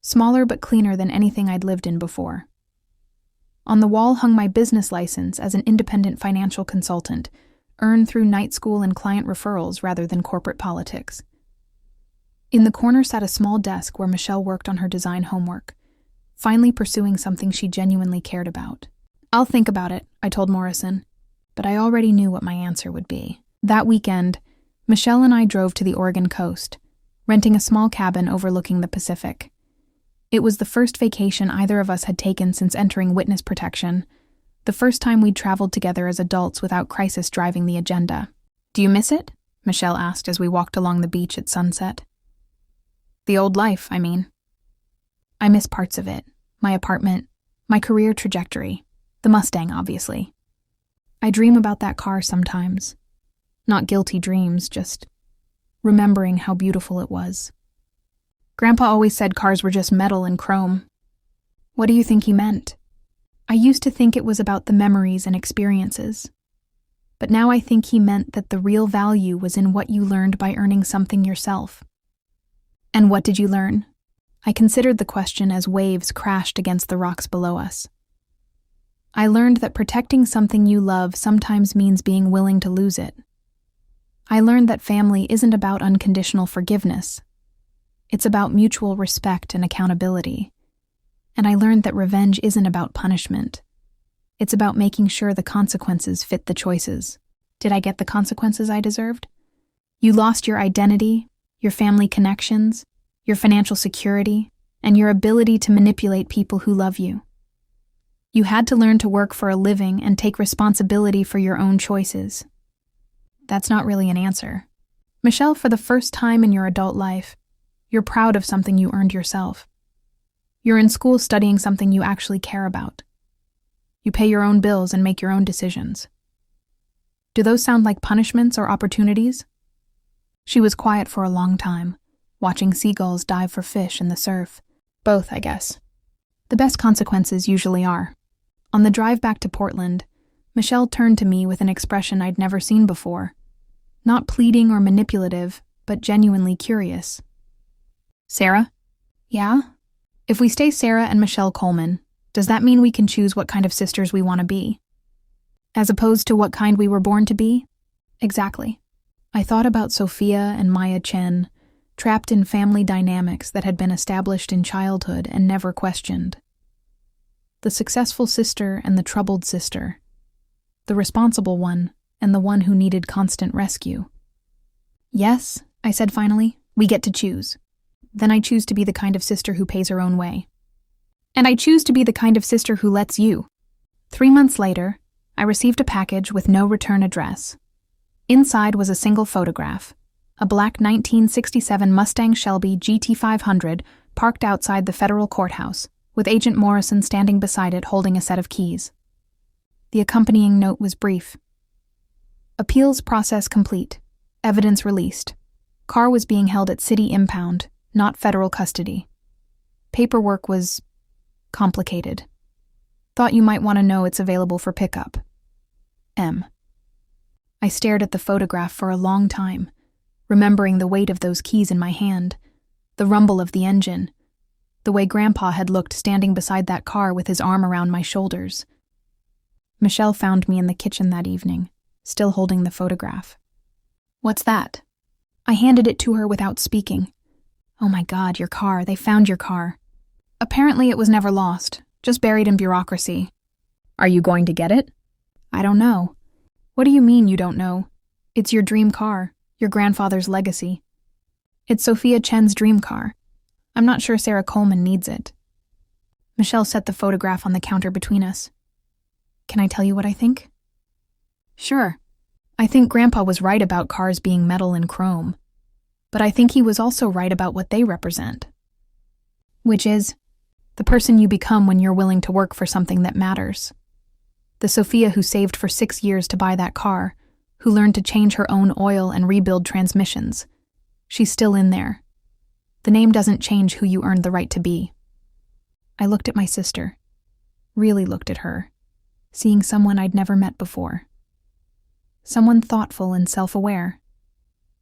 smaller but cleaner than anything I'd lived in before. On the wall hung my business license as an independent financial consultant, earned through night school and client referrals rather than corporate politics. In the corner sat a small desk where Michelle worked on her design homework, finally pursuing something she genuinely cared about. I'll think about it, I told Morrison, but I already knew what my answer would be. That weekend, Michelle and I drove to the Oregon coast, renting a small cabin overlooking the Pacific. It was the first vacation either of us had taken since entering witness protection, the first time we'd traveled together as adults without crisis driving the agenda. Do you miss it? Michelle asked as we walked along the beach at sunset. The old life, I mean. I miss parts of it, my apartment, my career trajectory. The Mustang, obviously. I dream about that car sometimes. Not guilty dreams, just remembering how beautiful it was. Grandpa always said cars were just metal and chrome. What do you think he meant? I used to think it was about the memories and experiences. But now I think he meant that the real value was in what you learned by earning something yourself. And what did you learn? I considered the question as waves crashed against the rocks below us. I learned that protecting something you love sometimes means being willing to lose it. I learned that family isn't about unconditional forgiveness. It's about mutual respect and accountability. And I learned that revenge isn't about punishment. It's about making sure the consequences fit the choices. Did I get the consequences I deserved? You lost your identity, your family connections, your financial security, and your ability to manipulate people who love you. You had to learn to work for a living and take responsibility for your own choices. That's not really an answer. Michelle, for the first time in your adult life, you're proud of something you earned yourself. You're in school studying something you actually care about. You pay your own bills and make your own decisions. Do those sound like punishments or opportunities? She was quiet for a long time, watching seagulls dive for fish in the surf. Both, I guess. The best consequences usually are. On the drive back to Portland, Michelle turned to me with an expression I'd never seen before. Not pleading or manipulative, but genuinely curious. "Sarah?" "Yeah?" "If we stay Sarah and Michelle Coleman, does that mean we can choose what kind of sisters we want to be? As opposed to what kind we were born to be?" "Exactly." I thought about Sophia and Maya Chen, trapped in family dynamics that had been established in childhood and never questioned. The successful sister and the troubled sister. The responsible one and the one who needed constant rescue. "Yes," I said finally, "we get to choose. Then I choose to be the kind of sister who pays her own way. And I choose to be the kind of sister who lets you." 3 months later, I received a package with no return address. Inside was a single photograph, a black 1967 Mustang Shelby GT500 parked outside the federal courthouse, with Agent Morrison standing beside it holding a set of keys. The accompanying note was brief. "Appeals process complete. Evidence released. Car was being held at city impound, not federal custody. Paperwork was complicated. Thought you might want to know it's available for pickup. M." I stared at the photograph for a long time, remembering the weight of those keys in my hand, the rumble of the engine, the way Grandpa had looked standing beside that car with his arm around my shoulders. Michelle found me in the kitchen that evening, still holding the photograph. "What's that?" I handed it to her without speaking. "Oh my God, your car. They found your car. Apparently it was never lost, just buried in bureaucracy." "Are you going to get it?" "I don't know." "What do you mean you don't know? It's your dream car, your grandfather's legacy. It's Sophia Chen's dream car. I'm not sure Sarah Coleman needs it." Michelle set the photograph on the counter between us. "Can I tell you what I think?" "Sure. I think Grandpa was right about cars being metal and chrome. But I think he was also right about what they represent. Which is, the person you become when you're willing to work for something that matters. The Sophia who saved for 6 years to buy that car, who learned to change her own oil and rebuild transmissions. She's still in there. The name doesn't change who you earned the right to be." I looked at my sister, really looked at her, seeing someone I'd never met before. Someone thoughtful and self-aware.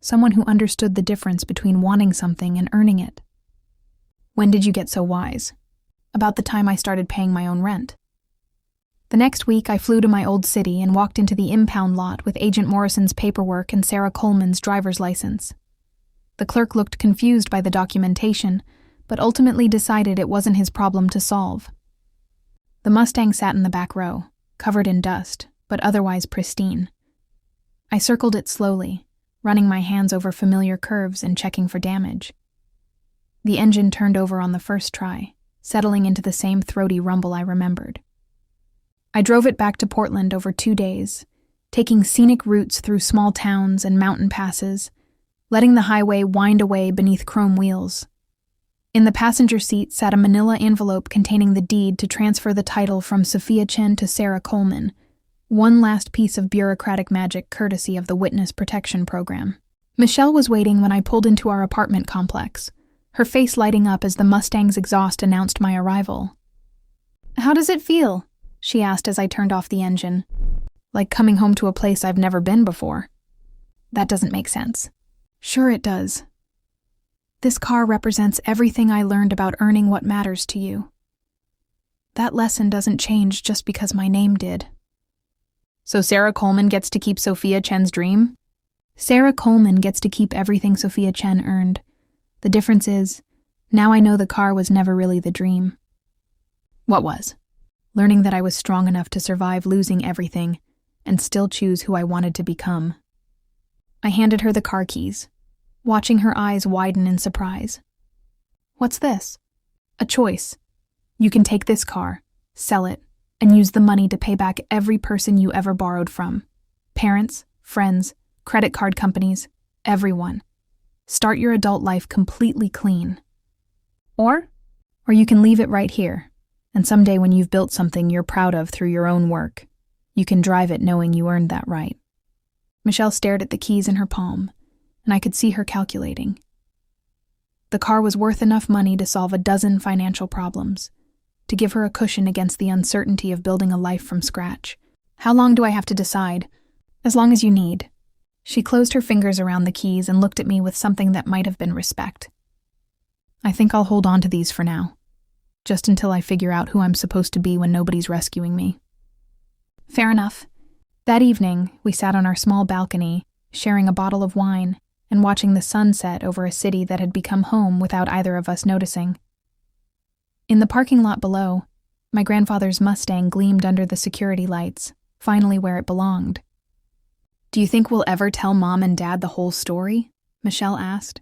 Someone who understood the difference between wanting something and earning it. "When did you get so wise?" "About the time I started paying my own rent." The next week, I flew to my old city and walked into the impound lot with Agent Morrison's paperwork and Sarah Coleman's driver's license. The clerk looked confused by the documentation, but ultimately decided it wasn't his problem to solve. The Mustang sat in the back row, covered in dust, but otherwise pristine. I circled it slowly, running my hands over familiar curves and checking for damage. The engine turned over on the first try, settling into the same throaty rumble I remembered. I drove it back to Portland over 2 days, taking scenic routes through small towns and mountain passes, letting the highway wind away beneath chrome wheels. In the passenger seat sat a manila envelope containing the deed to transfer the title from Sophia Chen to Sarah Coleman, one last piece of bureaucratic magic courtesy of the Witness Protection Program. Michelle was waiting when I pulled into our apartment complex, her face lighting up as the Mustang's exhaust announced my arrival. "How does it feel?" she asked as I turned off the engine. "Like coming home to a place I've never been before." "That doesn't make sense." "Sure it does. This car represents everything I learned about earning what matters to you. That lesson doesn't change just because my name did." "So Sarah Coleman gets to keep Sophia Chen's dream?" "Sarah Coleman gets to keep everything Sophia Chen earned. The difference is, now I know the car was never really the dream." "What was?" "Learning that I was strong enough to survive losing everything and still choose who I wanted to become." I handed her the car keys, watching her eyes widen in surprise. "What's this?" "A choice. You can take this car, sell it, and use the money to pay back every person you ever borrowed from. Parents, friends, credit card companies, everyone. Start your adult life completely clean. Or you can leave it right here, and someday when you've built something you're proud of through your own work, you can drive it knowing you earned that right." Michelle stared at the keys in her palm, and I could see her calculating. The car was worth enough money to solve a dozen financial problems, to give her a cushion against the uncertainty of building a life from scratch. How long do I have to decide? As long as you need. She closed her fingers around the keys and looked at me with something that might have been respect. I think I'll hold on to these for now, just until I figure out who I'm supposed to be when nobody's rescuing me. Fair enough. That evening, we sat on our small balcony, sharing a bottle of wine and watching the sun set over a city that had become home without either of us noticing. In the parking lot below, my grandfather's Mustang gleamed under the security lights, finally where it belonged. Do you think we'll ever tell Mom and Dad the whole story? Michelle asked.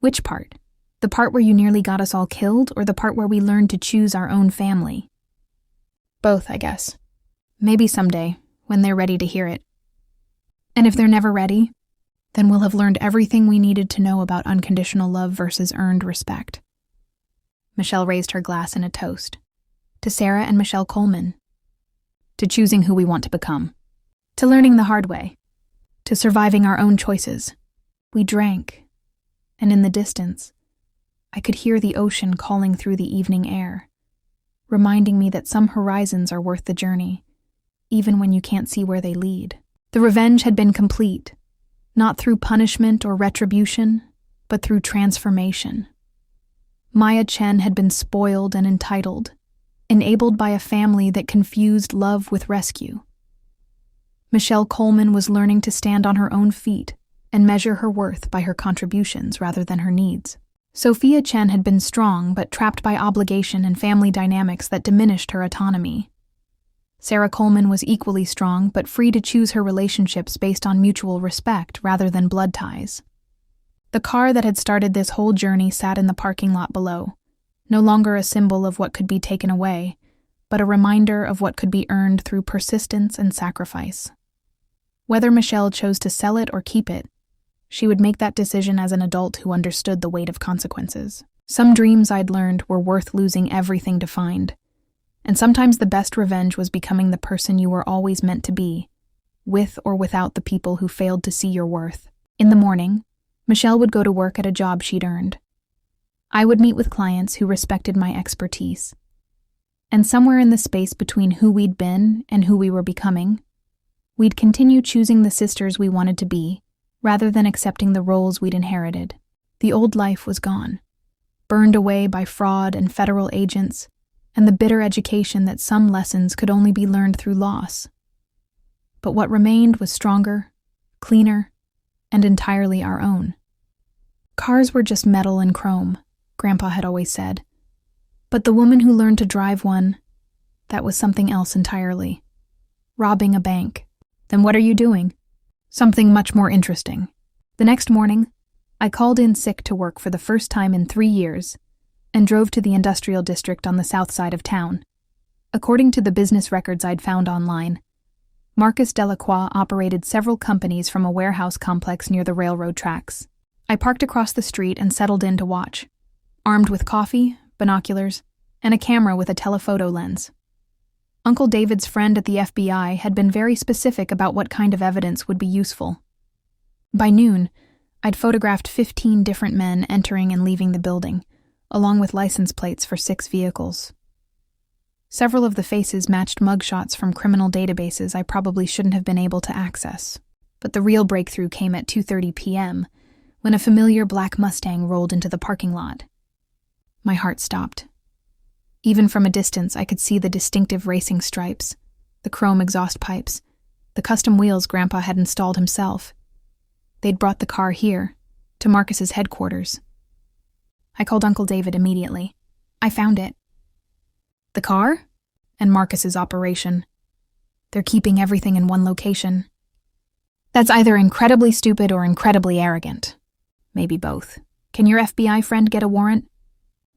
Which part? The part where you nearly got us all killed, or the part where we learned to choose our own family? Both, I guess. Maybe someday, when they're ready to hear it. And if they're never ready, then we'll have learned everything we needed to know about unconditional love versus earned respect. Michelle raised her glass in a toast. To Sarah and Michelle Coleman. To choosing who we want to become. To learning the hard way. To surviving our own choices. We drank, and in the distance, I could hear the ocean calling through the evening air, reminding me that some horizons are worth the journey, even when you can't see where they lead. The revenge had been complete, not through punishment or retribution, but through transformation. Maya Chen had been spoiled and entitled, enabled by a family that confused love with rescue. Michelle Coleman was learning to stand on her own feet and measure her worth by her contributions rather than her needs. Sophia Chen had been strong but trapped by obligation and family dynamics that diminished her autonomy. Sarah Coleman was equally strong but free to choose her relationships based on mutual respect rather than blood ties. The car that had started this whole journey sat in the parking lot below, no longer a symbol of what could be taken away, but a reminder of what could be earned through persistence and sacrifice. Whether Michelle chose to sell it or keep it, she would make that decision as an adult who understood the weight of consequences. Some dreams I'd learned were worth losing everything to find, and sometimes the best revenge was becoming the person you were always meant to be, with or without the people who failed to see your worth. In the morning, Michelle would go to work at a job she'd earned. I would meet with clients who respected my expertise. And somewhere in the space between who we'd been and who we were becoming, we'd continue choosing the sisters we wanted to be, rather than accepting the roles we'd inherited. The old life was gone, burned away by fraud and federal agents, and the bitter education that some lessons could only be learned through loss. But what remained was stronger, cleaner, and entirely our own. Cars were just metal and chrome, Grandpa had always said. But the woman who learned to drive one, that was something else entirely. Robbing a bank. Then what are you doing? Something much more interesting. The next morning, I called in sick to work for the first time in 3 years and drove to the industrial district on the south side of town. According to the business records I'd found online, Marcus Delacroix operated several companies from a warehouse complex near the railroad tracks. I parked across the street and settled in to watch, armed with coffee, binoculars, and a camera with a telephoto lens. Uncle David's friend at the FBI had been very specific about what kind of evidence would be useful. By noon, I'd photographed 15 different men entering and leaving the building, along with license plates for 6 vehicles. Several of the faces matched mugshots from criminal databases I probably shouldn't have been able to access. But the real breakthrough came at 2:30 p.m., when a familiar black Mustang rolled into the parking lot. My heart stopped. Even from a distance, I could see the distinctive racing stripes, the chrome exhaust pipes, the custom wheels Grandpa had installed himself. They'd brought the car here, to Marcus's headquarters. I called Uncle David immediately. I found it. The car? And Marcus's operation. They're keeping everything in one location. That's either incredibly stupid or incredibly arrogant. Maybe both. Can your FBI friend get a warrant?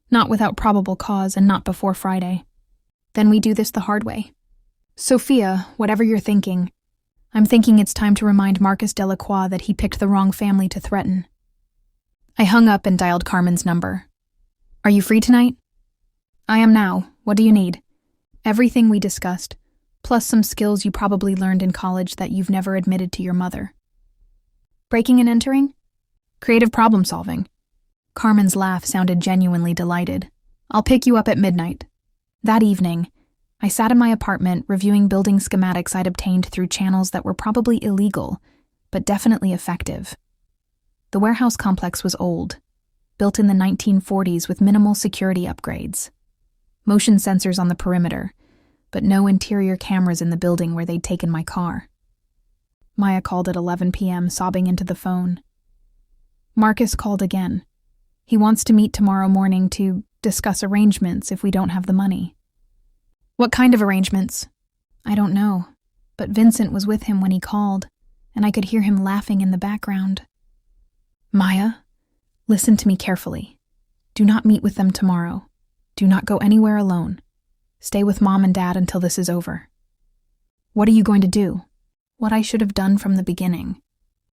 Not without probable cause and not before Friday. Then we do this the hard way. Sophia, whatever you're thinking, I'm thinking it's time to remind Marcus Delacroix that he picked the wrong family to threaten. I hung up and dialed Carmen's number. Are you free tonight? I am now. What do you need? Everything we discussed, plus some skills you probably learned in college that you've never admitted to your mother. Breaking and entering? Creative problem solving. Carmen's laugh sounded genuinely delighted. I'll pick you up at midnight. That evening, I sat in my apartment reviewing building schematics I'd obtained through channels that were probably illegal, but definitely effective. The warehouse complex was old, built in the 1940s with minimal security upgrades. Motion sensors on the perimeter, but no interior cameras in the building where they'd taken my car. Maya called at 11 p.m., sobbing into the phone. Marcus called again. He wants to meet tomorrow morning to discuss arrangements if we don't have the money. What kind of arrangements? I don't know, but Vincent was with him when he called, and I could hear him laughing in the background. Maya, listen to me carefully. Do not meet with them tomorrow. Do not go anywhere alone. Stay with Mom and Dad until this is over. What are you going to do? What I should have done from the beginning.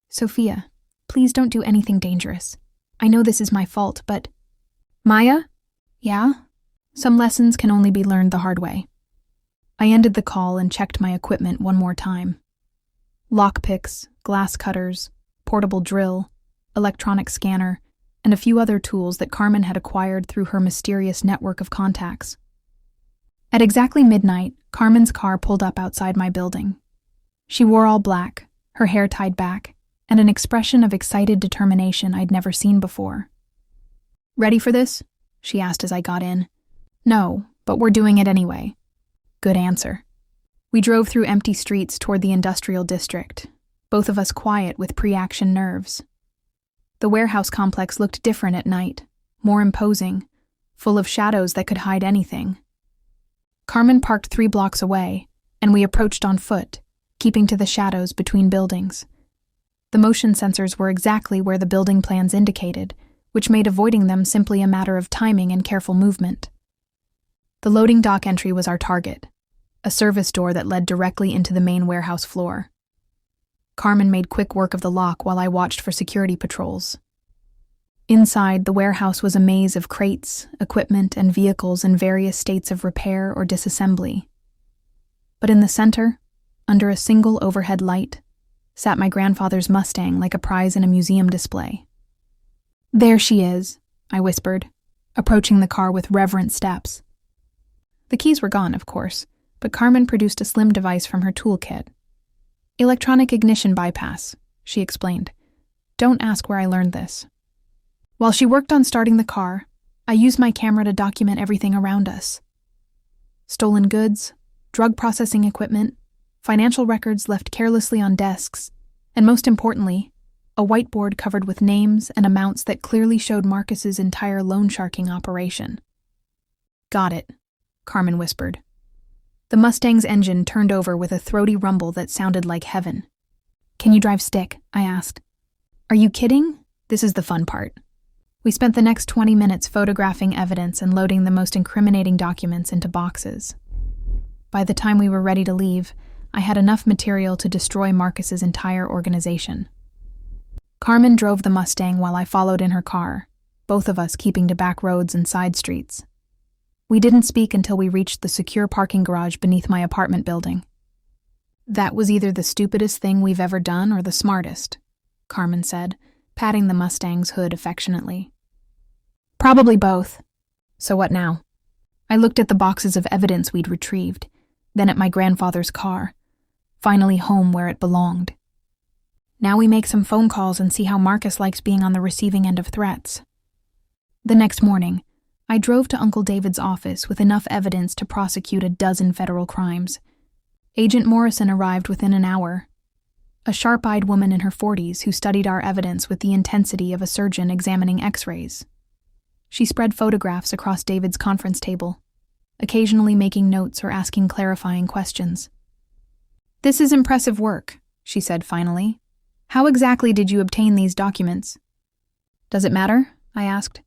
Sophia, please don't do anything dangerous. I know this is my fault, but... Maya? Yeah? Some lessons can only be learned the hard way. I ended the call and checked my equipment one more time. Lockpicks, glass cutters, portable drill, electronic scanner, and a few other tools that Carmen had acquired through her mysterious network of contacts. At exactly midnight, Carmen's car pulled up outside my building. She wore all black, her hair tied back, and an expression of excited determination I'd never seen before. Ready for this? She asked as I got in. No, but we're doing it anyway. Good answer. We drove through empty streets toward the industrial district, both of us quiet with pre-action nerves. The warehouse complex looked different at night, more imposing, full of shadows that could hide anything. Carmen parked 3 blocks away, and we approached on foot, keeping to the shadows between buildings. The motion sensors were exactly where the building plans indicated, which made avoiding them simply a matter of timing and careful movement. The loading dock entry was our target, a service door that led directly into the main warehouse floor. Carmen made quick work of the lock while I watched for security patrols. Inside, the warehouse was a maze of crates, equipment, and vehicles in various states of repair or disassembly. But in the center, under a single overhead light, sat my grandfather's Mustang like a prize in a museum display. There she is, I whispered, approaching the car with reverent steps. The keys were gone, of course, but Carmen produced a slim device from her toolkit. Electronic ignition bypass, she explained. Don't ask where I learned this. While she worked on starting the car, I used my camera to document everything around us. Stolen goods, drug processing equipment, financial records left carelessly on desks, and most importantly, a whiteboard covered with names and amounts that clearly showed Marcus's entire loan sharking operation. Got it, Carmen whispered. The Mustang's engine turned over with a throaty rumble that sounded like heaven. Can you drive stick? I asked. Are you kidding? This is the fun part. We spent the next 20 minutes photographing evidence and loading the most incriminating documents into boxes. By the time we were ready to leave, I had enough material to destroy Marcus's entire organization. Carmen drove the Mustang while I followed in her car, both of us keeping to back roads and side streets. We didn't speak until we reached the secure parking garage beneath my apartment building. That was either the stupidest thing we've ever done or the smartest, Carmen said, patting the Mustang's hood affectionately. Probably both. So what now? I looked at the boxes of evidence we'd retrieved, then at my grandfather's car, finally home where it belonged. Now we make some phone calls and see how Marcus likes being on the receiving end of threats. The next morning, I drove to Uncle David's office with enough evidence to prosecute a dozen federal crimes. Agent Morrison arrived within an hour, a sharp-eyed woman in her 40s who studied our evidence with the intensity of a surgeon examining x-rays. She spread photographs across David's conference table, occasionally making notes or asking clarifying questions. This is impressive work, she said finally. How exactly did you obtain these documents? Does it matter? I asked.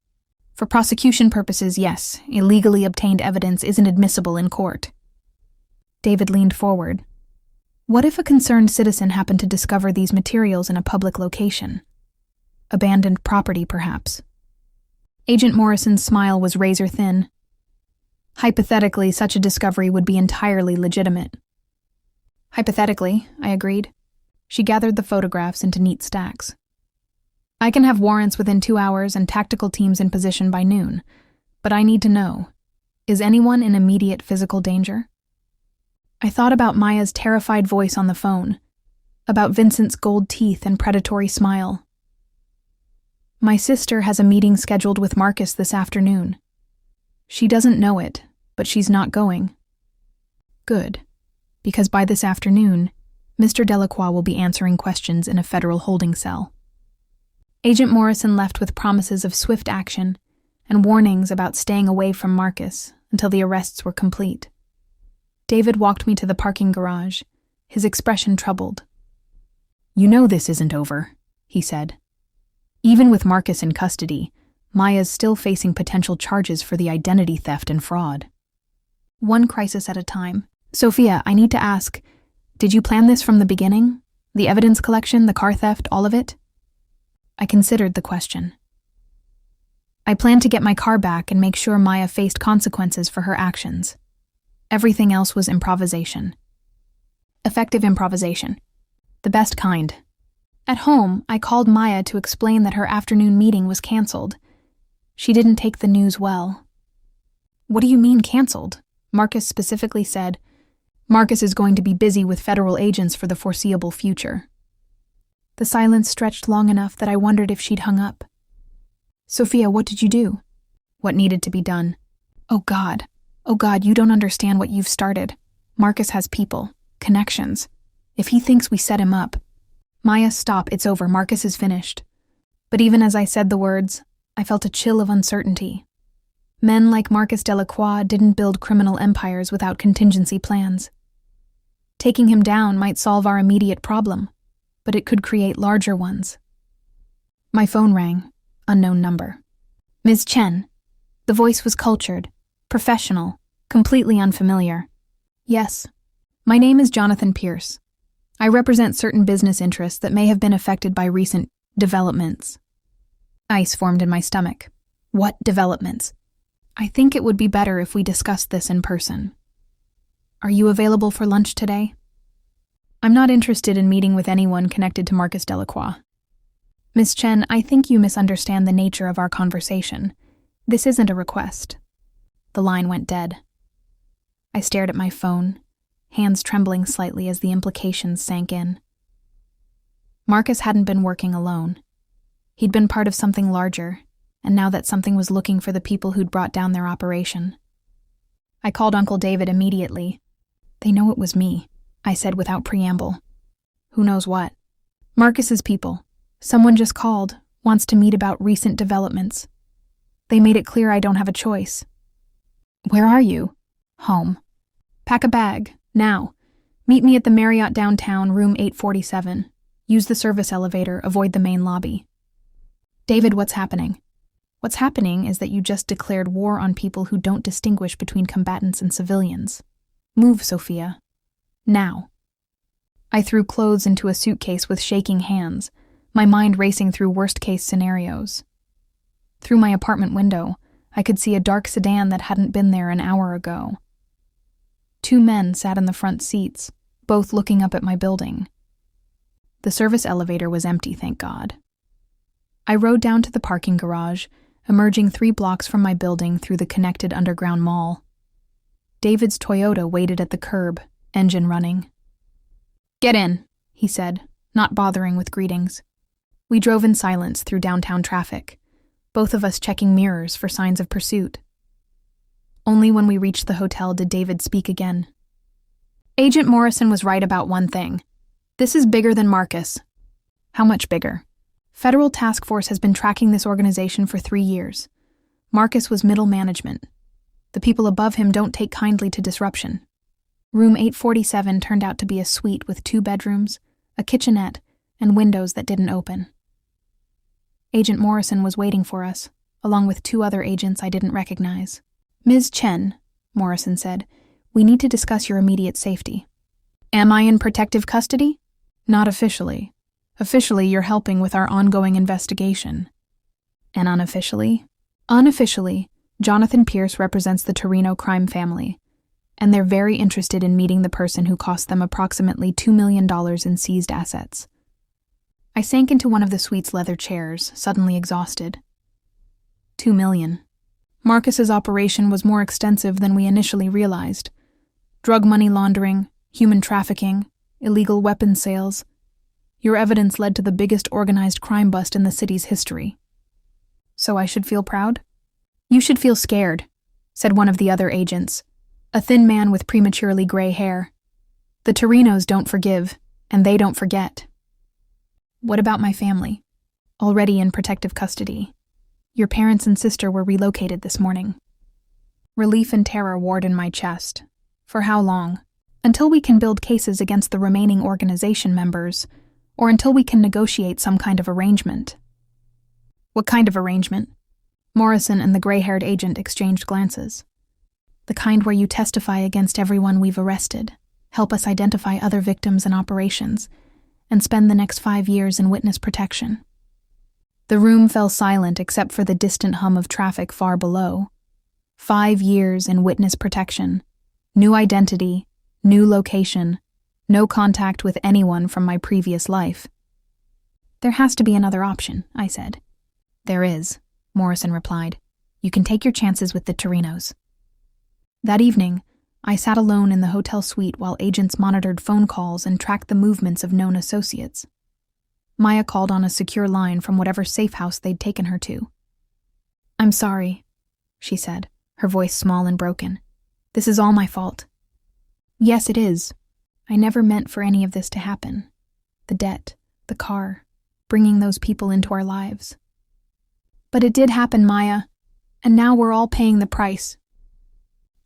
For prosecution purposes, yes. Illegally obtained evidence isn't admissible in court. David leaned forward. What if a concerned citizen happened to discover these materials in a public location? Abandoned property, perhaps. Agent Morrison's smile was razor-thin. Hypothetically, such a discovery would be entirely legitimate. Hypothetically, I agreed. She gathered the photographs into neat stacks. I can have warrants within 2 hours and tactical teams in position by noon, but I need to know, is anyone in immediate physical danger? I thought about Maya's terrified voice on the phone, about Vincent's gold teeth and predatory smile. My sister has a meeting scheduled with Marcus this afternoon. She doesn't know it, but she's not going. Good, because by this afternoon, Mr. Delacroix will be answering questions in a federal holding cell. Agent Morrison left with promises of swift action and warnings about staying away from Marcus until the arrests were complete. David walked me to the parking garage, his expression troubled. "You know this isn't over," he said. "Even with Marcus in custody, Maya's still facing potential charges for the identity theft and fraud." One crisis at a time. Sophia, I need to ask, did you plan this from the beginning? The evidence collection, the car theft, all of it? I considered the question. I planned to get my car back and make sure Maya faced consequences for her actions. Everything else was improvisation. Effective improvisation. The best kind. At home, I called Maya to explain that her afternoon meeting was canceled. She didn't take the news well. "What do you mean canceled?" Marcus specifically said. "Marcus is going to be busy with federal agents for the foreseeable future." The silence stretched long enough that I wondered if she'd hung up. "Sophia, what did you do?" "What needed to be done." Oh God, you don't understand what you've started. Marcus has people, connections. If he thinks we set him up..." "Maya, stop, it's over, Marcus is finished." But even as I said the words, I felt a chill of uncertainty. Men like Marcus Delacroix didn't build criminal empires without contingency plans. Taking him down might solve our immediate problem, but it could create larger ones. My phone rang. Unknown number. "Ms. Chen." The voice was cultured, professional, completely unfamiliar. "Yes. My name is Jonathan Pierce. I represent certain business interests that may have been affected by recent developments." Ice formed in my stomach. What developments? "I think it would be better if we discussed this in person. Are you available for lunch today?" "I'm not interested in meeting with anyone connected to Marcus Delacroix." "Ms. Chen, I think you misunderstand the nature of our conversation. This isn't a request." The line went dead. I stared at my phone, hands trembling slightly as the implications sank in. Marcus hadn't been working alone. He'd been part of something larger, and now that something was looking for the people who'd brought down their operation. I called Uncle David immediately. "They know it was me," I said without preamble. "Who knows what?" "Marcus's people. Someone just called, wants to meet about recent developments. They made it clear I don't have a choice." "Where are you?" "Home." "Pack a bag, now. Meet me at the Marriott downtown, room 847. Use the service elevator, avoid the main lobby." "David, what's happening?" "What's happening is that you just declared war on people who don't distinguish between combatants and civilians. Move, Sophia. Now." I threw clothes into a suitcase with shaking hands, my mind racing through worst-case scenarios. Through my apartment window, I could see a dark sedan that hadn't been there an hour ago. 2 men sat in the front seats, both looking up at my building. The service elevator was empty, thank God. I rode down to the parking garage, emerging 3 blocks from my building through the connected underground mall. David's Toyota waited at the curb, engine running. "Get in," he said, not bothering with greetings. We drove in silence through downtown traffic, both of us checking mirrors for signs of pursuit. Only when we reached the hotel did David speak again. "Agent Morrison was right about one thing. This is bigger than Marcus." "How much bigger?" "Federal task force has been tracking this organization for 3 years. Marcus was middle management. The people above him don't take kindly to disruption." Room 847 turned out to be a suite with 2 bedrooms, a kitchenette, and windows that didn't open. Agent Morrison was waiting for us, along with 2 other agents I didn't recognize. "Ms. Chen," Morrison said, "we need to discuss your immediate safety." "Am I in protective custody?" "Not officially. Officially, you're helping with our ongoing investigation." "And unofficially?" "Unofficially, Jonathan Pierce represents the Torino crime family, and they're very interested in meeting the person who cost them approximately $2 million in seized assets." I sank into one of the suite's leather chairs, suddenly exhausted. 2 million. Marcus's operation was more extensive than we initially realized. Drug money laundering, human trafficking, illegal weapons sales. Your evidence led to the biggest organized crime bust in the city's history. So I should feel proud? You should feel scared, said one of the other agents, a thin man with prematurely gray hair. The Torinos don't forgive, and they don't forget. What about my family? Already in protective custody. Your parents and sister were relocated this morning. Relief and terror warred in my chest. For how long? Until we can build cases against the remaining organization members, or until we can negotiate some kind of arrangement. What kind of arrangement? Morrison and the gray-haired agent exchanged glances. The kind where you testify against everyone we've arrested, help us identify other victims and operations, and spend the next 5 years in witness protection. The room fell silent except for the distant hum of traffic far below. 5 years in witness protection. New identity, new location, no contact with anyone from my previous life. There has to be another option, I said. There is, Morrison replied. You can take your chances with the Torinos. That evening, I sat alone in the hotel suite while agents monitored phone calls and tracked the movements of known associates. Maya called on a secure line from whatever safe house they'd taken her to. I'm sorry, she said, her voice small and broken. This is all my fault. Yes, it is. I never meant for any of this to happen. The debt, the car, bringing those people into our lives. But it did happen, Maya, and now we're all paying the price.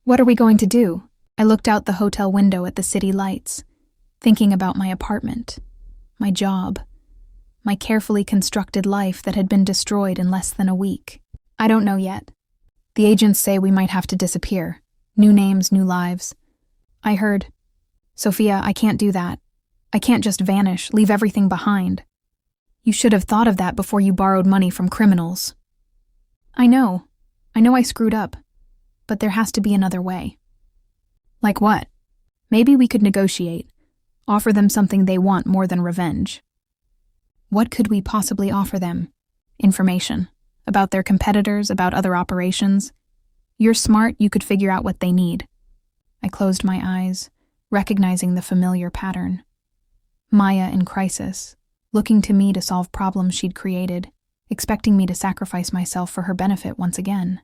What are we going to do? I looked out the hotel window at the city lights, thinking about my apartment, my job, my carefully constructed life that had been destroyed in less than a week. I don't know yet. The agents say we might have to disappear. New names, new lives. I heard, Sophia, I can't do that. I can't just vanish, leave everything behind. You should have thought of that before you borrowed money from criminals. I know I screwed up. But there has to be another way. Like what? Maybe we could negotiate, offer them something they want more than revenge. What could we possibly offer them? Information. About their competitors, about other operations. You're smart, you could figure out what they need. I closed my eyes, recognizing the familiar pattern. Maya in crisis, looking to me to solve problems she'd created, expecting me to sacrifice myself for her benefit once again.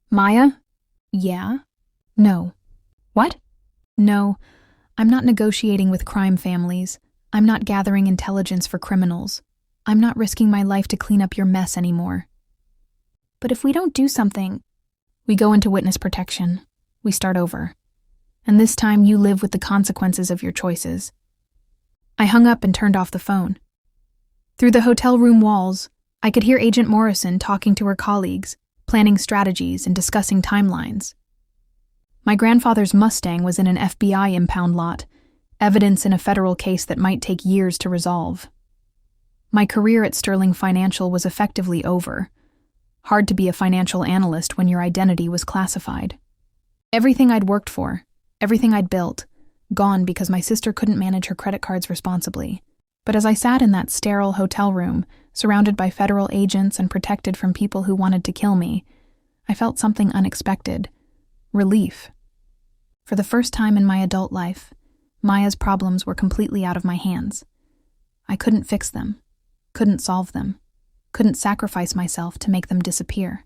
Maya? Yeah? No. What? No, I'm not negotiating with crime families. I'm not gathering intelligence for criminals. I'm not risking my life to clean up your mess anymore. But if we don't do something, we go into witness protection. We start over. And this time you live with the consequences of your choices. I hung up and turned off the phone. Through the hotel room walls, I could hear Agent Morrison talking to her colleagues, planning strategies and discussing timelines. My grandfather's Mustang was in an FBI impound lot, evidence in a federal case that might take years to resolve. My career at Sterling Financial was effectively over. Hard to be a financial analyst when your identity was classified. Everything I'd worked for, everything I'd built, gone because my sister couldn't manage her credit cards responsibly. But as I sat in that sterile hotel room, surrounded by federal agents and protected from people who wanted to kill me, I felt something unexpected. Relief. For the first time in my adult life, Maya's problems were completely out of my hands. I couldn't fix them, couldn't solve them, couldn't sacrifice myself to make them disappear.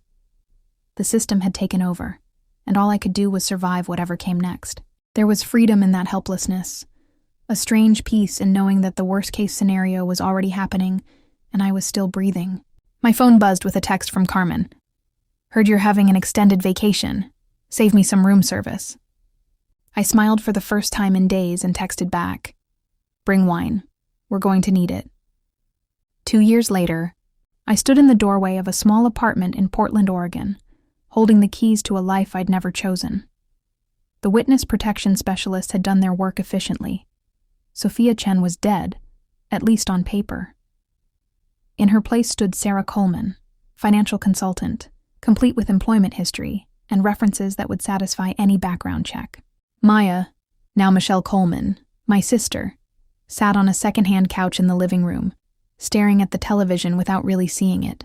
The system had taken over, and all I could do was survive whatever came next. There was freedom in that helplessness, a strange peace in knowing that the worst-case scenario was already happening, and I was still breathing. My phone buzzed with a text from Carmen. Heard you're having an extended vacation. Save me some room service. I smiled for the first time in days and texted back. Bring wine. We're going to need it. 2 years later, I stood in the doorway of a small apartment in Portland, Oregon, holding the keys to a life I'd never chosen. The witness protection specialists had done their work efficiently. Sophia Chen was dead, at least on paper. In her place stood Sarah Coleman, financial consultant, complete with employment history and references that would satisfy any background check. Maya, now Michelle Coleman, my sister, sat on a second-hand couch in the living room, staring at the television without really seeing it.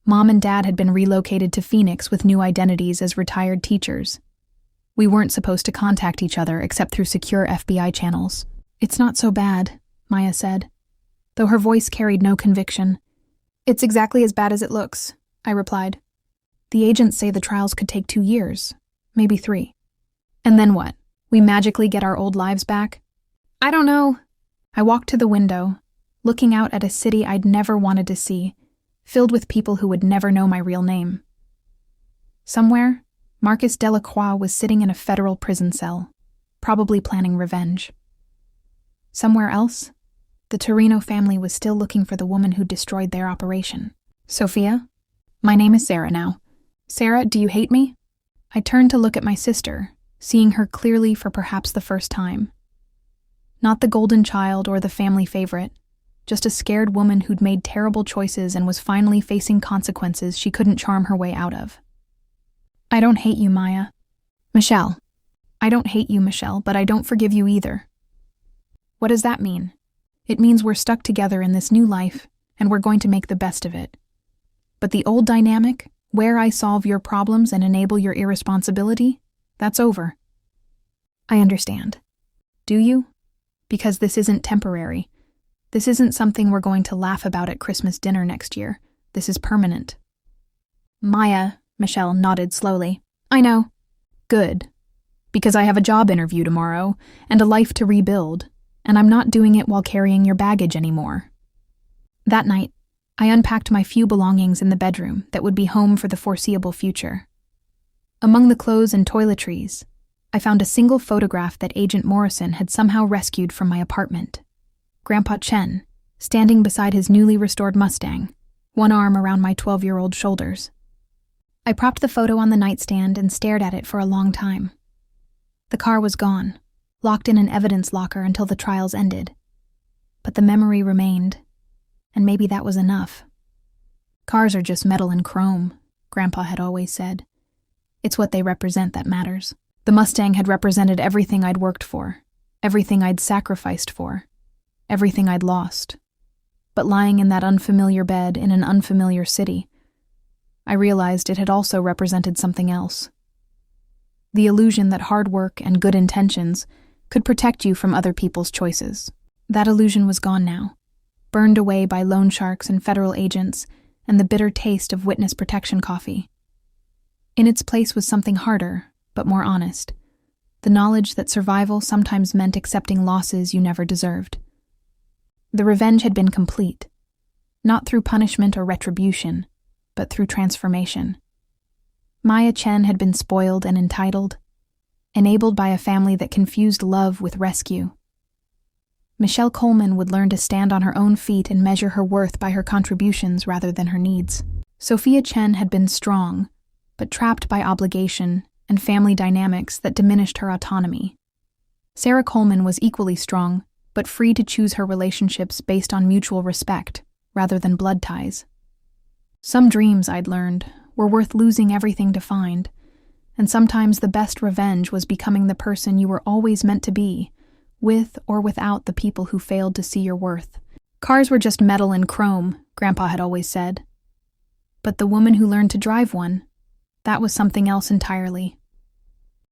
Mom and Dad had been relocated to Phoenix with new identities as retired teachers. We weren't supposed to contact each other except through secure FBI channels. "It's not so bad," Maya said, though her voice carried no conviction. "It's exactly as bad as it looks," I replied. "The agents say the trials could take 2 years, maybe 3. And then what? We magically get our old lives back?" "I don't know." I walked to the window, looking out at a city I'd never wanted to see, filled with people who would never know my real name. Somewhere, Marcus Delacroix was sitting in a federal prison cell, probably planning revenge. Somewhere else, the Torino family was still looking for the woman who destroyed their operation. "Sophia? My name is Sarah now. Sarah, do you hate me?" I turned to look at my sister, seeing her clearly for perhaps the first time. Not the golden child or the family favorite, just a scared woman who'd made terrible choices and was finally facing consequences she couldn't charm her way out of. "I don't hate you, Maya." "Michelle." "I don't hate you, Michelle, but I don't forgive you either." "What does that mean?" "It means we're stuck together in this new life, and we're going to make the best of it. But the old dynamic, where I solve your problems and enable your irresponsibility, that's over." "I understand." "Do you? Because this isn't temporary. This isn't something we're going to laugh about at Christmas dinner next year. This is permanent." "Maya," Michelle nodded slowly. "I know." "Good. Because I have a job interview tomorrow, and a life to rebuild, and I'm not doing it while carrying your baggage anymore." That night, I unpacked my few belongings in the bedroom that would be home for the foreseeable future. Among the clothes and toiletries, I found a single photograph that Agent Morrison had somehow rescued from my apartment. Grandpa Chen, standing beside his newly restored Mustang, one arm around my 12-year-old shoulders. I propped the photo on the nightstand and stared at it for a long time. The car was gone, locked in an evidence locker until the trials ended. But the memory remained, and maybe that was enough. "Cars are just metal and chrome," Grandpa had always said. "It's what they represent that matters." The Mustang had represented everything I'd worked for, everything I'd sacrificed for, everything I'd lost. But lying in that unfamiliar bed in an unfamiliar city, I realized it had also represented something else. The illusion that hard work and good intentions could protect you from other people's choices. That illusion was gone now, burned away by loan sharks and federal agents and the bitter taste of witness protection coffee. In its place was something harder, but more honest, the knowledge that survival sometimes meant accepting losses you never deserved. The revenge had been complete, not through punishment or retribution, but through transformation. Maya Chen had been spoiled and entitled, enabled by a family that confused love with rescue. Michelle Coleman would learn to stand on her own feet and measure her worth by her contributions rather than her needs. Sophia Chen had been strong, but trapped by obligation and family dynamics that diminished her autonomy. Sarah Coleman was equally strong, but free to choose her relationships based on mutual respect, rather than blood ties. Some dreams, I'd learned, were worth losing everything to find, and sometimes the best revenge was becoming the person you were always meant to be, with or without the people who failed to see your worth. "Cars were just metal and chrome," Grandpa had always said. But the woman who learned to drive one, that was something else entirely.